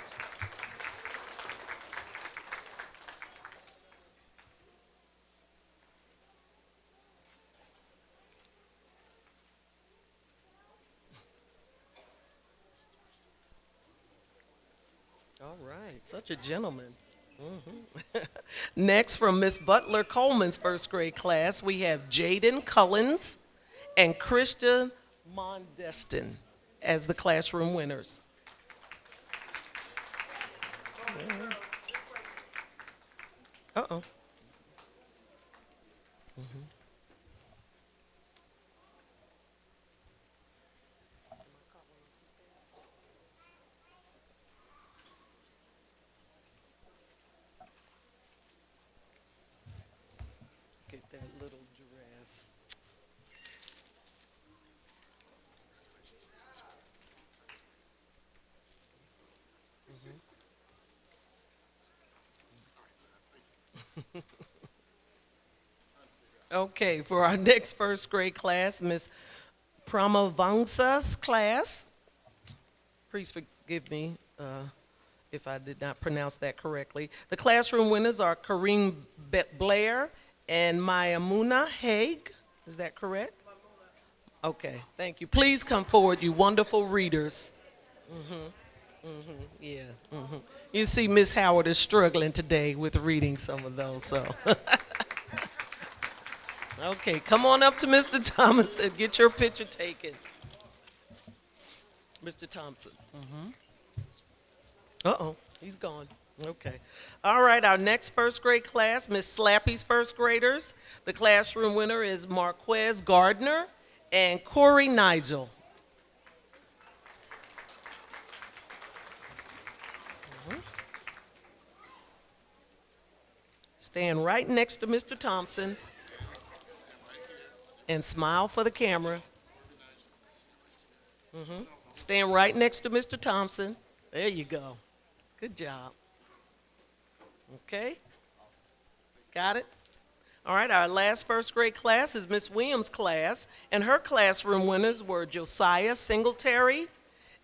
All right, such a gentleman. Next, from Miss Butler Coleman's first grade class, we have Jaden Cullens and Christian Mondestin as the classroom winners. Uh-oh. Get that little dress. Okay, for our next first grade class, Miss Pramavangsa's class. Please forgive me. if I did not pronounce that correctly. The classroom winners are Kareem Blair and Mayamuna Haig. Is that correct? Okay, thank you. Please come forward, you wonderful readers. Yeah. You see, Miss Howard is struggling today with reading some of those, so. Okay, come on up to Mr. Thomas and get your picture taken. Mr. Thompson. Uh-oh, he's gone. Okay. All right, our next first grade class, Miss Slappy's first graders. The classroom winner is Marquez Gardner and Corey Nigel. Stand right next to Mr. Thompson and smile for the camera. Stand right next to Mr. Thompson. There you go. Good job. Okay? Got it? All right, our last first grade class is Miss Williams' class, and her classroom winners were Josiah Singletary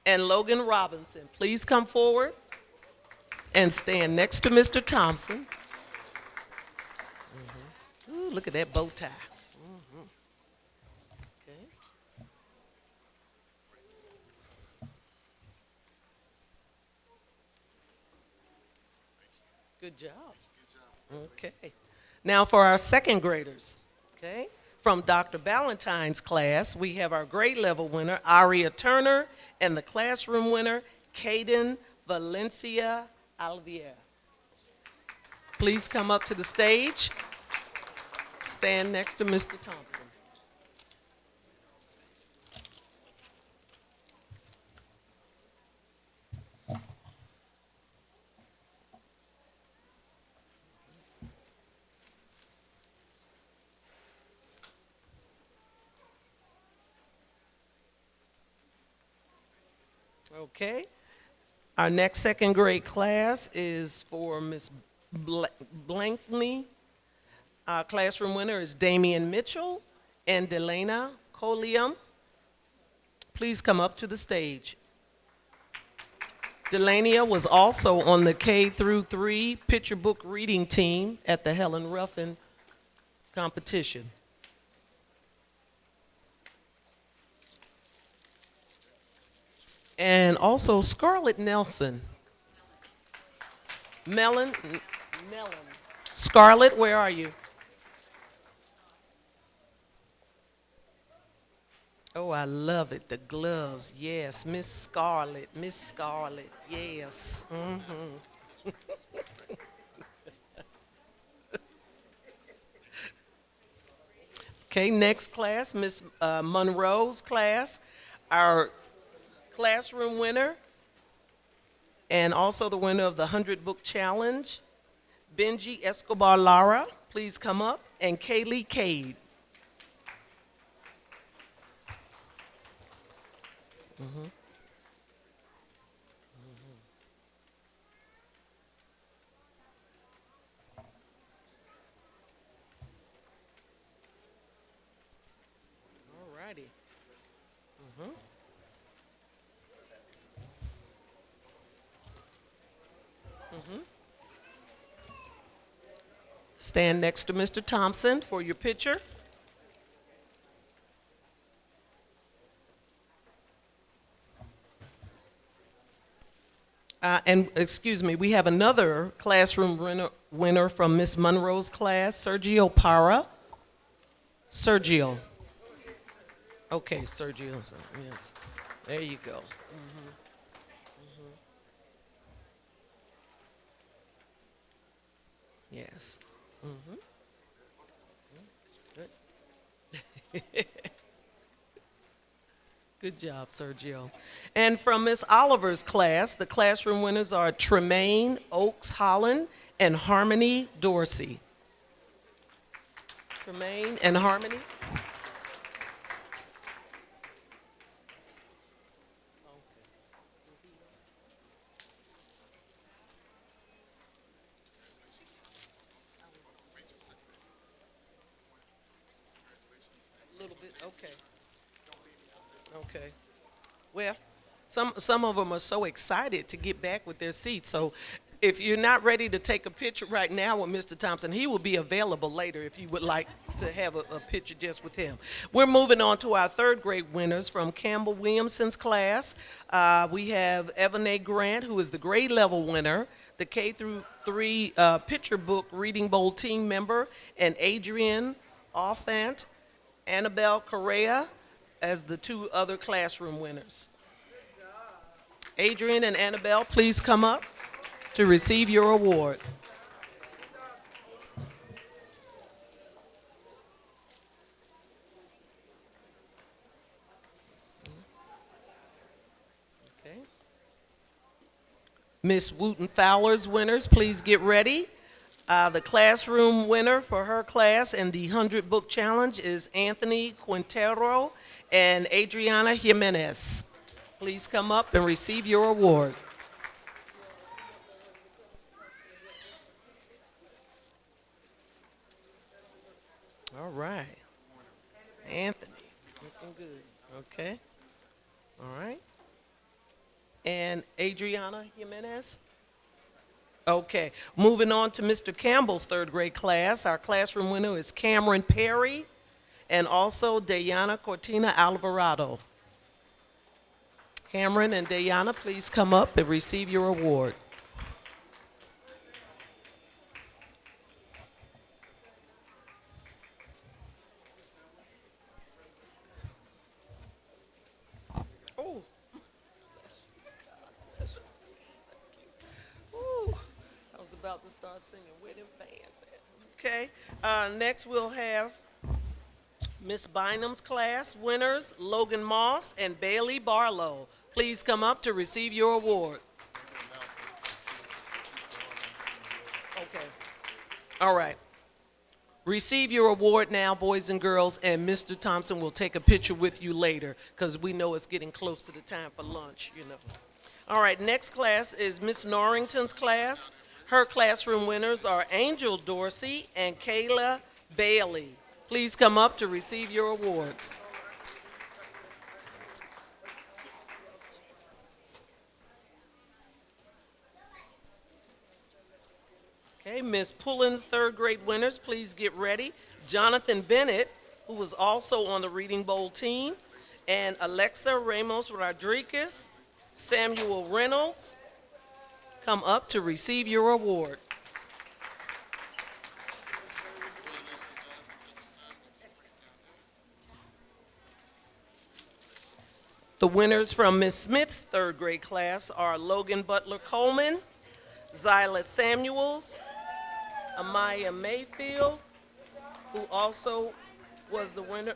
and Logan Robinson. Please come forward and stand next to Mr. Thompson. Ooh, look at that bow tie. Okay. Good job. Okay. Now for our second graders, okay? From Dr. Ballantyne's class, we have our grade level winner, Aria Turner, and the classroom winner, Caden Valencia Alvier. Please come up to the stage. Stand next to Mr. Thompson. Okay. Our next second grade class is for Miss Blankley. Our classroom winner is Damian Mitchell and Delana Colium. Please come up to the stage. Delania was also on the K through 3 picture book reading team at the Helen Ruffin competition. And also Scarlett Nelson. Melon. Scarlett, where are you? Oh, I love it. The gloves. Yes, Miss Scarlett. Miss Scarlett. Yes. Okay, next class, Miss Monroe's class. Our classroom winner and also the winner of the 100 Book Challenge, Benji Escobar Lara. Please come up. And Kaylee Cade. All righty. Stand next to Mr. Thompson for your picture. And excuse me, we have another classroom winner from Miss Monroe's class, Sergio Para. Sergio. Okay, Sergio, yes. There you go. Yes. Good. Good job, Sergio. And from Miss Oliver's class, the classroom winners are Tremaine Oaks Holland and Harmony Dorsey. Tremaine and Harmony. A little bit, okay. Okay. Where? Some of them are so excited to get back with their seats. So if you're not ready to take a picture right now with Mr. Thompson, he will be available later if you would like to have a picture just with him. We're moving on to our third grade winners from Campbell Williamson's class. We have Evan Grant, who is the grade level winner, the K through 3 picture book reading bowl team member, and Adrian Offant, Annabelle Correa as the 2 other classroom winners. Adrian and Annabelle, please come up to receive your award. Okay. Miss Wooten Fowler's winners, please get ready. The classroom winner for her class and the 100 book challenge is Anthony Quintero and Adriana Jimenez. Please come up and receive your award. All right. Anthony, looking good. Okay. All right. And Adriana Jimenez? Okay. Moving on to Mr. Campbell's third grade class. Our classroom winner is Cameron Perry and also Dayana Cortina Alvarado. Cameron and Dayana, please come up and receive your award. Oh. Ooh. I was about to start singing where them fans at. Okay. Next we'll have Miss Bynum's class winners, Logan Moss and Bailey Barlow. Please come up to receive your award. Okay. All right. Receive your award now, boys and girls, and Mr. Thompson will take a picture with you later because we know it's getting close to the time for lunch, you know. All right, next class is Miss Norrington's class. Her classroom winners are Angel Dorsey and Kayla Bailey. Please come up to receive your awards. Okay, Miss Pullen's third grade winners, please get ready. Jonathan Bennett, who was also on the Reading Bowl team, and Alexa Ramos Rodriguez, Samuel Reynolds, come up to receive your award. The winners from Miss Smith's third grade class are Logan Butler Coleman, Zyla Samuels, Amaya Mayfield, who also was the winner,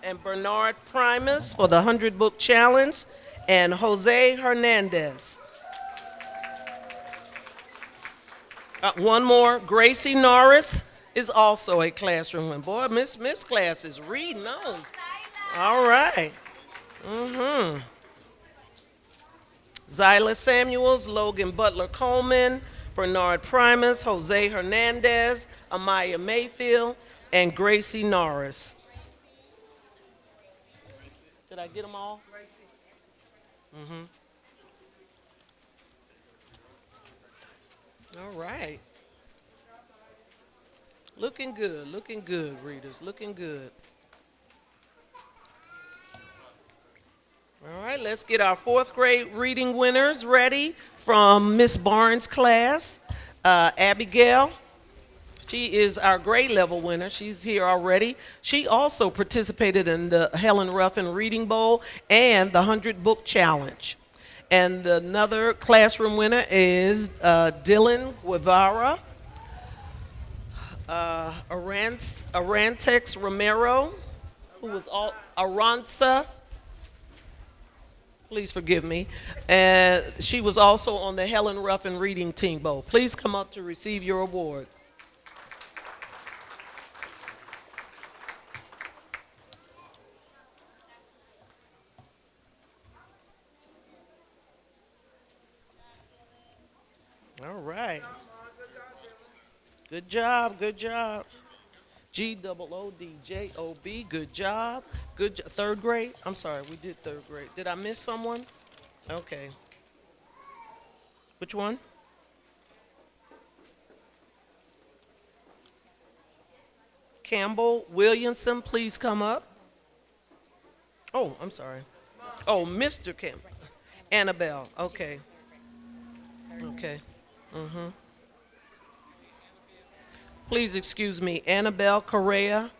and Bernard Primus for the 100 book challenge, and Jose Hernandez. One more, Gracie Norris is also a classroom winner. Boy, Miss Smith's class is reading on. All right. Zyla Samuels, Logan Butler Coleman, Bernard Primus, Jose Hernandez, Amaya Mayfield, and Gracie Norris. Did I get them all? All right. Looking good, readers, looking good. All right, let's get our fourth grade reading winners ready from Miss Barnes' class. Abigail, she is our grade level winner. She's here already. She also participated in the Helen Ruffin Reading Bowl and the 100 Book Challenge. And another classroom winner is Dylan Guevara, Arantex Romero, who was all Aranza. Please forgive me. And she was also on the Helen Ruffin Reading Team Bowl. Please come up to receive your award. All right. Good job, good job. GOODJOB, good job. Third grade? I'm sorry, we did third grade. Did I miss someone? Okay. Which one? Campbell Williamson, please come up. Oh, I'm sorry. Oh, Mr. Campbell. Annabelle. Okay. Okay. Mm-hmm. Please excuse me. Annabelle Correa,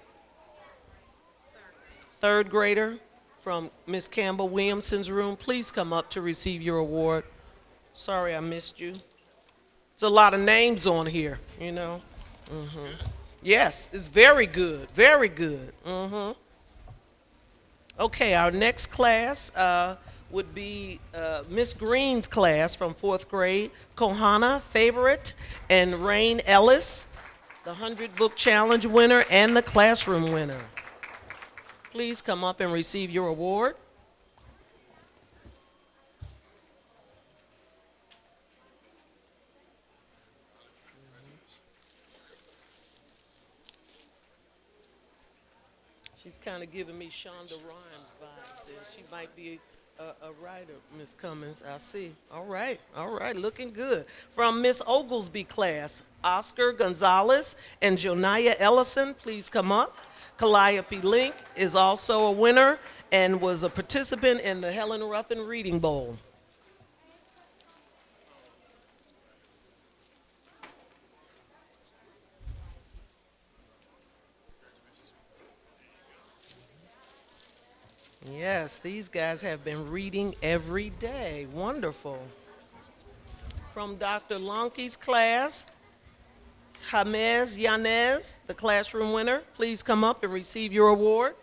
third grader from Miss Campbell Williamson's room. Please come up to receive your award. Sorry I missed you. There's a lot of names on here, you know. Hmm. Yes, it's very good. Very good. Hmm. Okay, our next class would be Miss Green's class from fourth grade. Kohana Favorite and Rain Ellis, the 100 Book Challenge winner and the classroom winner. Please come up and receive your award. She's kind of giving me Shonda Rhimes vibes there. She might be a writer, Miss Cummins. I see. All right, looking good. From Miss Oglesby class, Oscar Gonzalez and Joniah Ellison, please come up. Calliope Link is also a winner and was a participant in the Helen Ruffin Reading Bowl. Yes, these guys have been reading every day. Wonderful. From Dr. Lonke's class, James Yanez, the classroom winner, please come up and receive your award.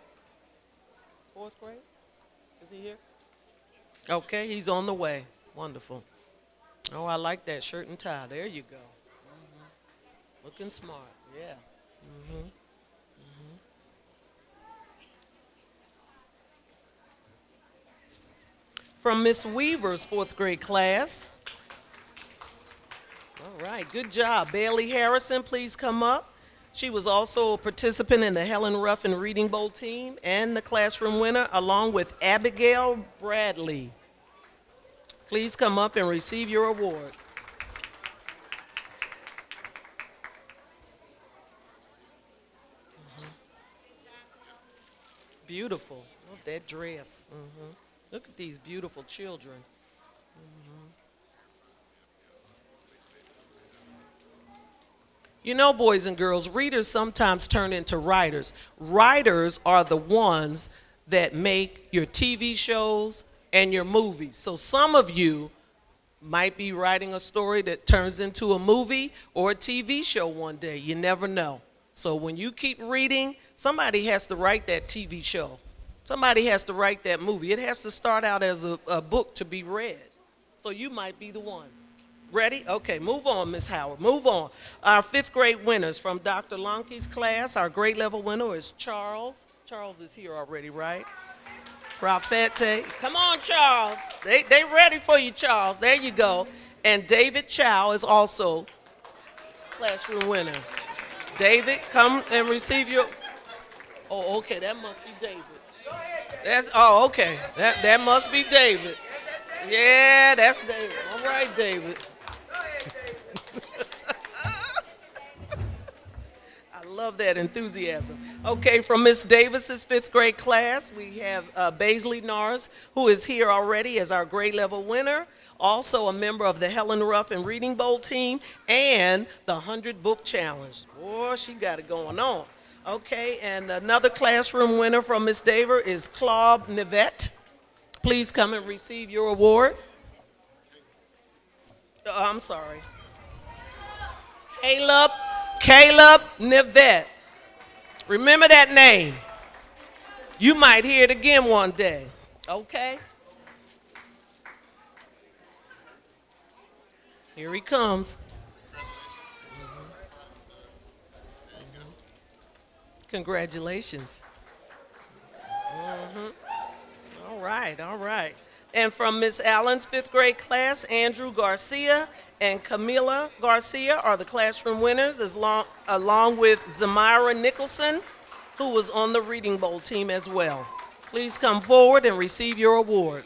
Fourth grade? Is he here? Okay, he's on the way. Wonderful. Oh, I like that shirt and tie. There you go. Looking smart. Yeah. Hmm. From Miss Weaver's fourth grade class. All right, good job. Bailey Harrison, please come up. She was also a participant in the Helen Ruffin Reading Bowl team and the classroom winner, along with Abigail Bradley. Please come up and receive your award. Beautiful. Love that dress. Look at these beautiful children. You know, boys and girls, readers sometimes turn into writers. Writers are the ones that make your TV shows and your movies. So some of you might be writing a story that turns into a movie or a TV show one day. You never know. So when you keep reading, somebody has to write that TV show. Somebody has to write that movie. It has to start out as a book to be read. So you might be the one. Ready? Okay, move on, Miss Howard. Move on. Our fifth grade winners from Dr. Lonke's class. Our grade level winner is Charles. Charles is here already, right? Rafete. Come on, Charles. They ready for you, Charles. There you go. And David Chow is also classroom winner. David, come and receive your... Oh, okay, that must be David. Okay. That must be David. Yeah, that's David. All right, David. I love that enthusiasm. Okay, from Miss Davis's fifth grade class, we have Baisley Norris, who is here already as our grade level winner, also a member of the Helen Ruffin Reading Bowl team and the 100 Book Challenge. Boy, she got it going on. Okay, and another classroom winner from Miss Daver is Claude Nivette. Please come and receive your award. I'm sorry. Caleb Nivette. Remember that name. You might hear it again one day. Okay? Here he comes. Congratulations. All right. And from Miss Allen's fifth grade class, Andrew Garcia and Camila Garcia are the classroom winners, along with Zamira Nicholson, who was on the Reading Bowl team as well. Please come forward and receive your award.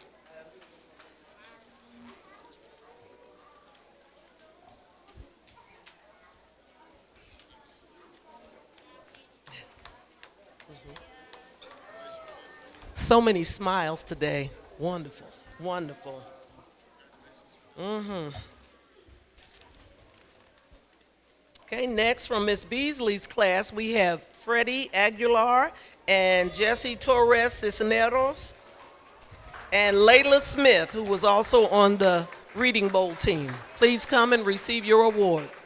So many smiles today. Wonderful, wonderful. Okay, next from Miss Beasley's class, we have Freddie Aguilar and Jesse Torres Cisneros and Layla Smith, who was also on the Reading Bowl team. Please come and receive your awards.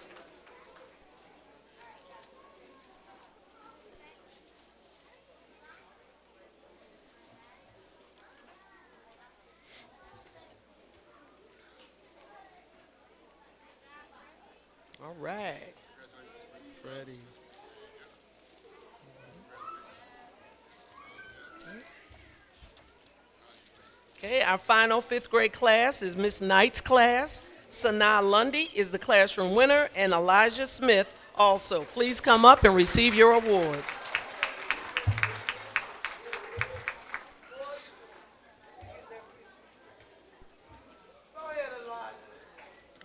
All right. Freddie. Okay, our final fifth grade class is Miss Knight's class. Sanaa Lundy is the classroom winner, and Elijah Smith also. Please come up and receive your awards.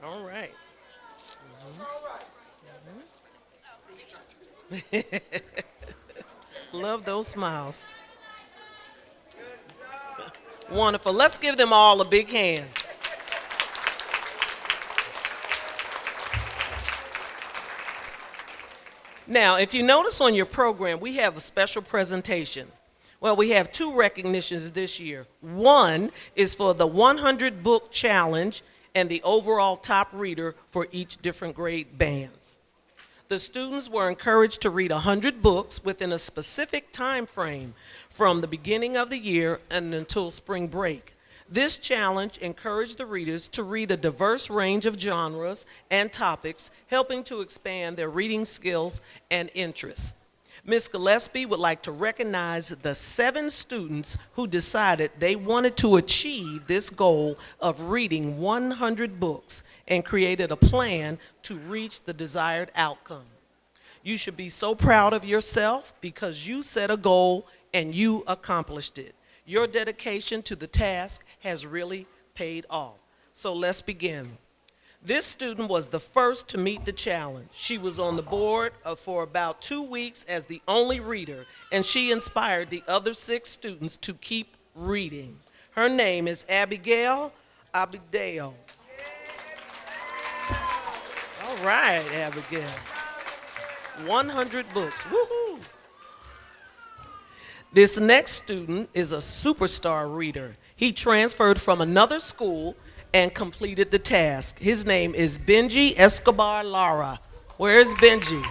All right. Love those smiles. Wonderful. Let's give them all a big hand. Now, if you notice on your program, we have a special presentation. Well, we have two recognitions this year. One is for the 100 book challenge and the overall top reader for each different grade bands. The students were encouraged to read 100 books within a specific time frame from the beginning of the year and until spring break. This challenge encouraged the readers to read a diverse range of genres and topics, helping to expand their reading skills and interests. Ms. Gillespie would like to recognize the 7 students who decided they wanted to achieve this goal of reading 100 books and created a plan to reach the desired outcome. You should be so proud of yourself because you set a goal and you accomplished it. Your dedication to the task has really paid off. So let's begin. This student was the first to meet the challenge. She was on the board for about 2 weeks as the only reader, and she inspired the other 6 students to keep reading. Her name is Abigail Abideo. All right, Abigail. 100 books. Woohoo! This next student is a superstar reader. He transferred from another school and completed the task. His name is Benji Escobar Lara. Where's Benji?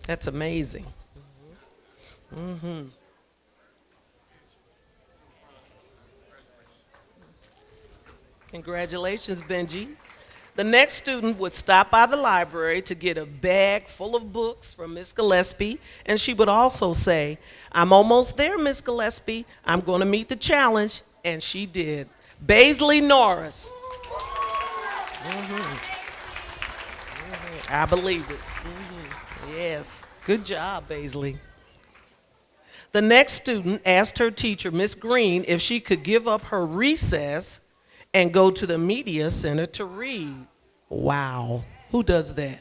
That's amazing. Congratulations, Benji. The next student would stop by the library to get a bag full of books from Miss Gillespie, and she would also say, "I'm almost there, Miss Gillespie. I'm going to meet the challenge," and she did. Baisley Norris. I believe it. Yes. Good job, Baisley. The next student asked her teacher, Miss Green, if she could give up her recess and go to the media center to read. Wow. Who does that?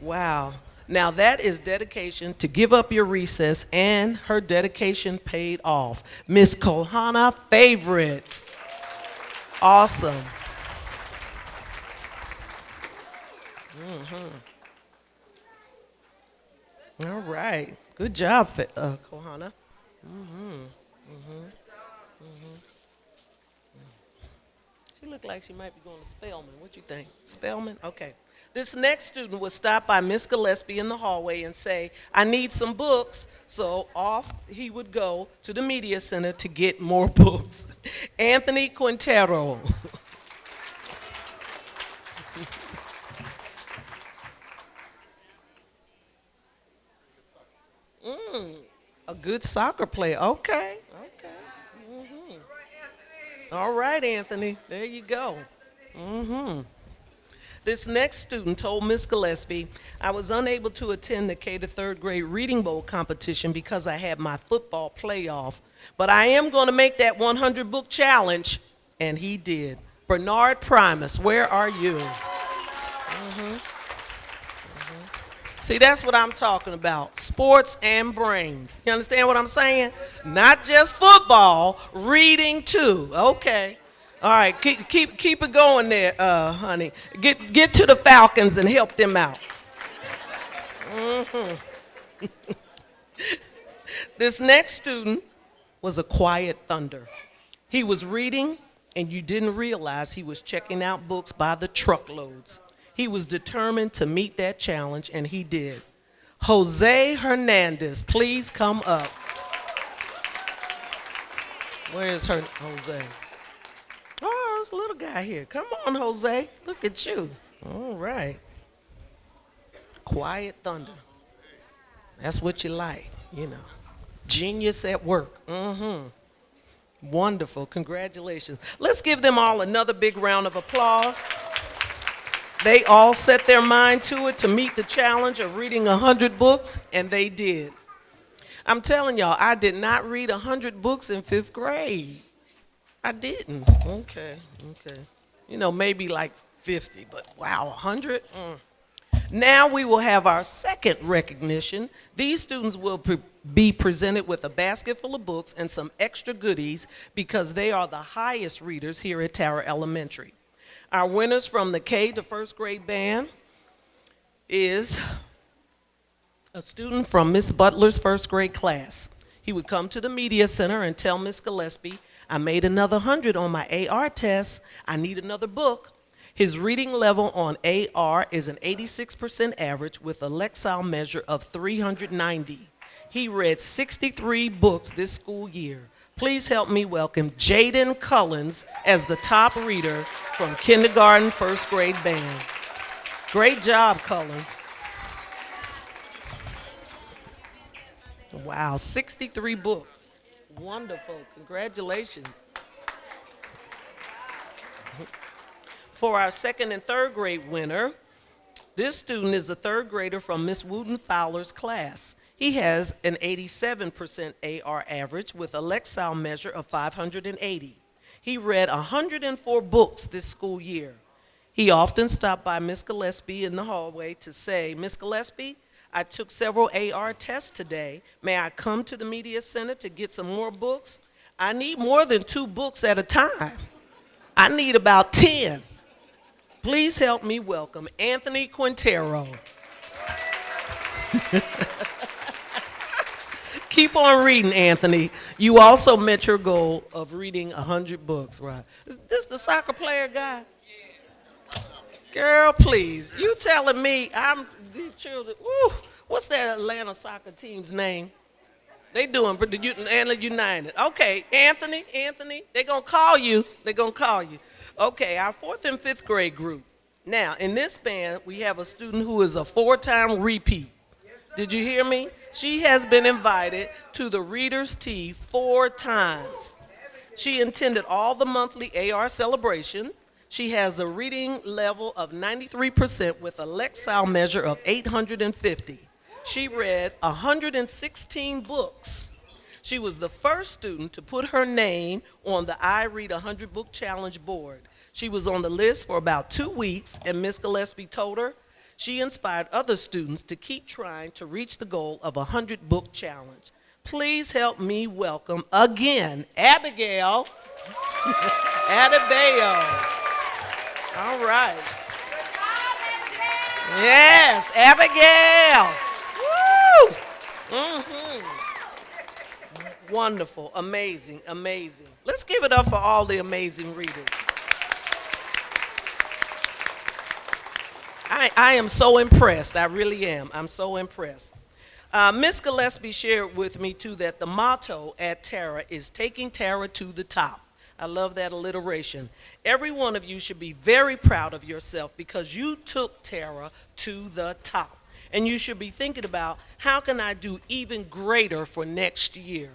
Wow. Now that is dedication to give up your recess, and her dedication paid off. Miss Kohana Favorite. Awesome. All right. Good job, Kohana. She looked like she might be going to Spelman. What you think? Spelman? Okay. This next student would stop by Miss Gillespie in the hallway and say, "I need some books." So off he would go to the media center to get more books. Anthony Quintero. A good soccer player. Okay. All right, Anthony. There you go. This next student told Miss Gillespie, "I was unable to attend the K to 3rd grade Reading Bowl competition because I had my football playoff, but I am going to make that 100 book challenge." and he did. Bernard Primus, where are you? See, that's what I'm talking about. Sports and brains. You understand what I'm saying? Not just football, reading too. Okay. All right, keep it going there, honey. Get to the Falcons and help them out. Mhm. This next student was a quiet thunder. He was reading, and you didn't realize he was checking out books by the truckloads. He was determined to meet that challenge, and he did. Jose Hernandez, please come up. Where is Jose? Oh, there's a little guy here. Come on, Jose. Look at you. All right. Quiet thunder. That's what you like, you know. Genius at work. Wonderful. Congratulations. Let's give them all another big round of applause. They all set their mind to it to meet the challenge of reading 100 books, and they did. I'm telling y'all, I did not read 100 books in 5th grade. I didn't. Okay. You know, maybe like 50, but wow, 100? Now we will have our second recognition. These students will be presented with a basket full of books and some extra goodies because they are the highest readers here at Tara Elementary. Our winners from the K to 1st grade band is a student from Miss Butler's 1st grade class. He would come to the media center and tell Miss Gillespie, I made another 100 on my AR test. I need another book. His reading level on AR is an 86% average with a Lexile measure of 390. He read 63 books this school year. Please help me welcome Jaden Cullens as the top reader from kindergarten 1st grade band. Great job, Cullen. Wow, 63 books. Wonderful. Congratulations. For our 2nd and 3rd grade winner, this student is a 3rd grader from Miss Wooten Fowler's class. He has an 87% AR average with a Lexile measure of 580. He read 104 books this school year. He often stopped by Miss Gillespie in the hallway to say, Miss Gillespie, I took several AR tests today. May I come to the media center to get some more books? I need more than 2 books at a time. I need about 10. Please help me welcome Anthony Quintero. Keep on reading, Anthony. You also met your goal of reading 100 books, right? Is this the soccer player guy? Girl, please. You telling me these children, woo, what's that Atlanta soccer team's name? They doing the Atlanta United. Okay, Anthony, they're going to call you. Okay, our 4th and 5th grade group. Now, in this band, we have a student who is a 4-time repeat. Did you hear me? She has been invited to the Reader's Tea 4 times. She attended all the monthly AR celebration. She has a reading level of 93% with a Lexile measure of 850. She read 116 books. She was the first student to put her name on the I Read 100 Book Challenge board. She was on the list for about 2 weeks, and Miss Gillespie told her she inspired other students to keep trying to reach the goal of a 100-book challenge. Please help me welcome again, Abigail Adebayo. All right. Yes, Abigail. Woo! Wonderful, amazing. Let's give it up for all the amazing readers. I am so impressed. I really am. I'm so impressed. Miss Gillespie shared with me, too, that the motto at Tara is taking Tara to the top. I love that alliteration. Every one of you should be very proud of yourself because you took Tara to the top. And you should be thinking about, how can I do even greater for next year?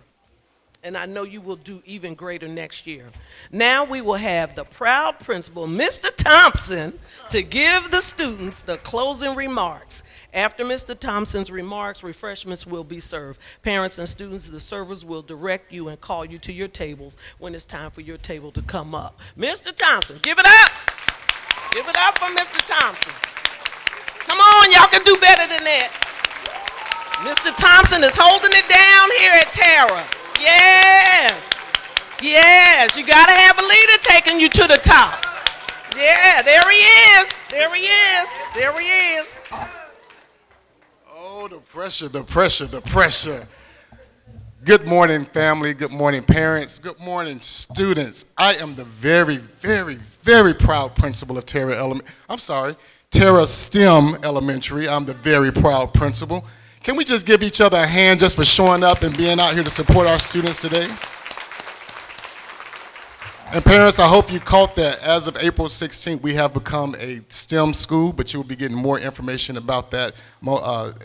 And I know you will do even greater next year. Now we will have the proud principal, Mr. Thompson, to give the students the closing remarks. After Mr. Thompson's remarks, refreshments will be served. Parents and students, the servers will direct you and call you to your tables when it's time for your table to come up. Mr. Thompson, give it up. Give it up for Mr. Thompson. Come on, y'all can do better than that. Mr. Thompson is holding it down here at Tara. Yes. Yes, you got to have a leader taking you to the top. Yeah, there he is. There he is. There he is. Oh, the pressure, the pressure, the pressure. Good morning, family. Good morning, parents. Good morning, students. I am the very, very, very proud principal of Tara STEM Elementary. I'm the very proud principal. Can we just give each other a hand just for showing up and being out here to support our students today? And parents, I hope you caught that as of April 16th, we have become a STEM school, but you'll be getting more information about that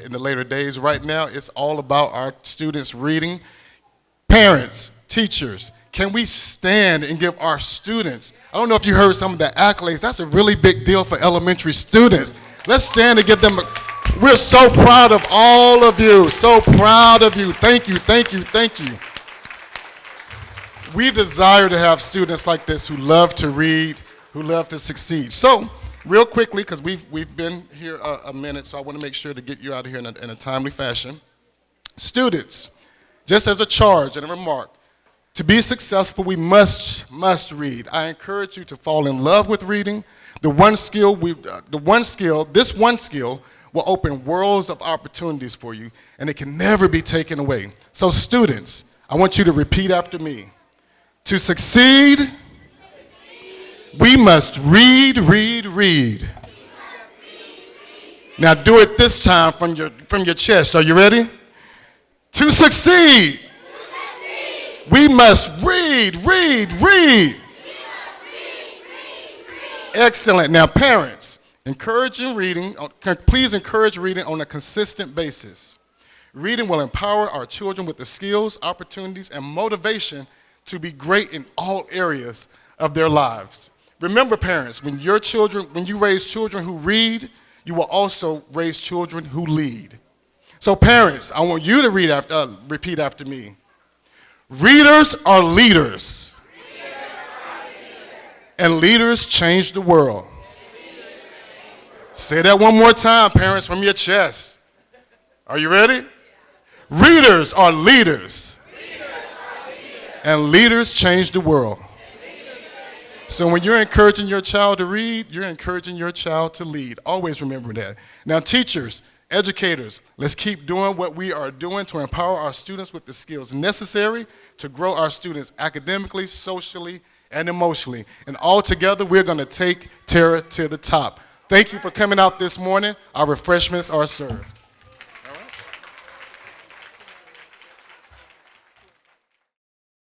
in the later days. Right now, it's all about our students reading. Parents, teachers, can we stand and give our students, I don't know if you heard some of the accolades, that's a really big deal for elementary students. Let's stand and give them we're so proud of all of you, so proud of you. Thank you, thank you, thank you. We desire to have students like this who love to read, who love to succeed. So, real quickly, because we've been here a minute, so I want to make sure to get you out of here in a timely fashion. Students, just as a charge and a remark, to be successful, we must read. I encourage you to fall in love with reading. This one skill will open worlds of opportunities for you, and it can never be taken away. So students, I want you to repeat after me. To succeed, we must read, read, read. Now do it this time from your chest. Are you ready? To succeed, we must read, read, read. Excellent. Now parents, please encourage reading on a consistent basis. Reading will empower our children with the skills, opportunities, and motivation to be great in all areas of their lives. Remember, parents, when you raise children who read, you will also raise children who lead. So parents, I want you to repeat after me. Readers are leaders. And leaders change the world. Say that one more time, parents, from your chest. Are you ready? Readers are leaders. And leaders change the world. So when you're encouraging your child to read, you're encouraging your child to lead. Always remember that. Now teachers, educators, let's keep doing what we are doing to empower our students with the skills necessary to grow our students academically, socially, and emotionally. And all together, we're going to take Tara to the top. Thank you for coming out this morning. Our refreshments are served.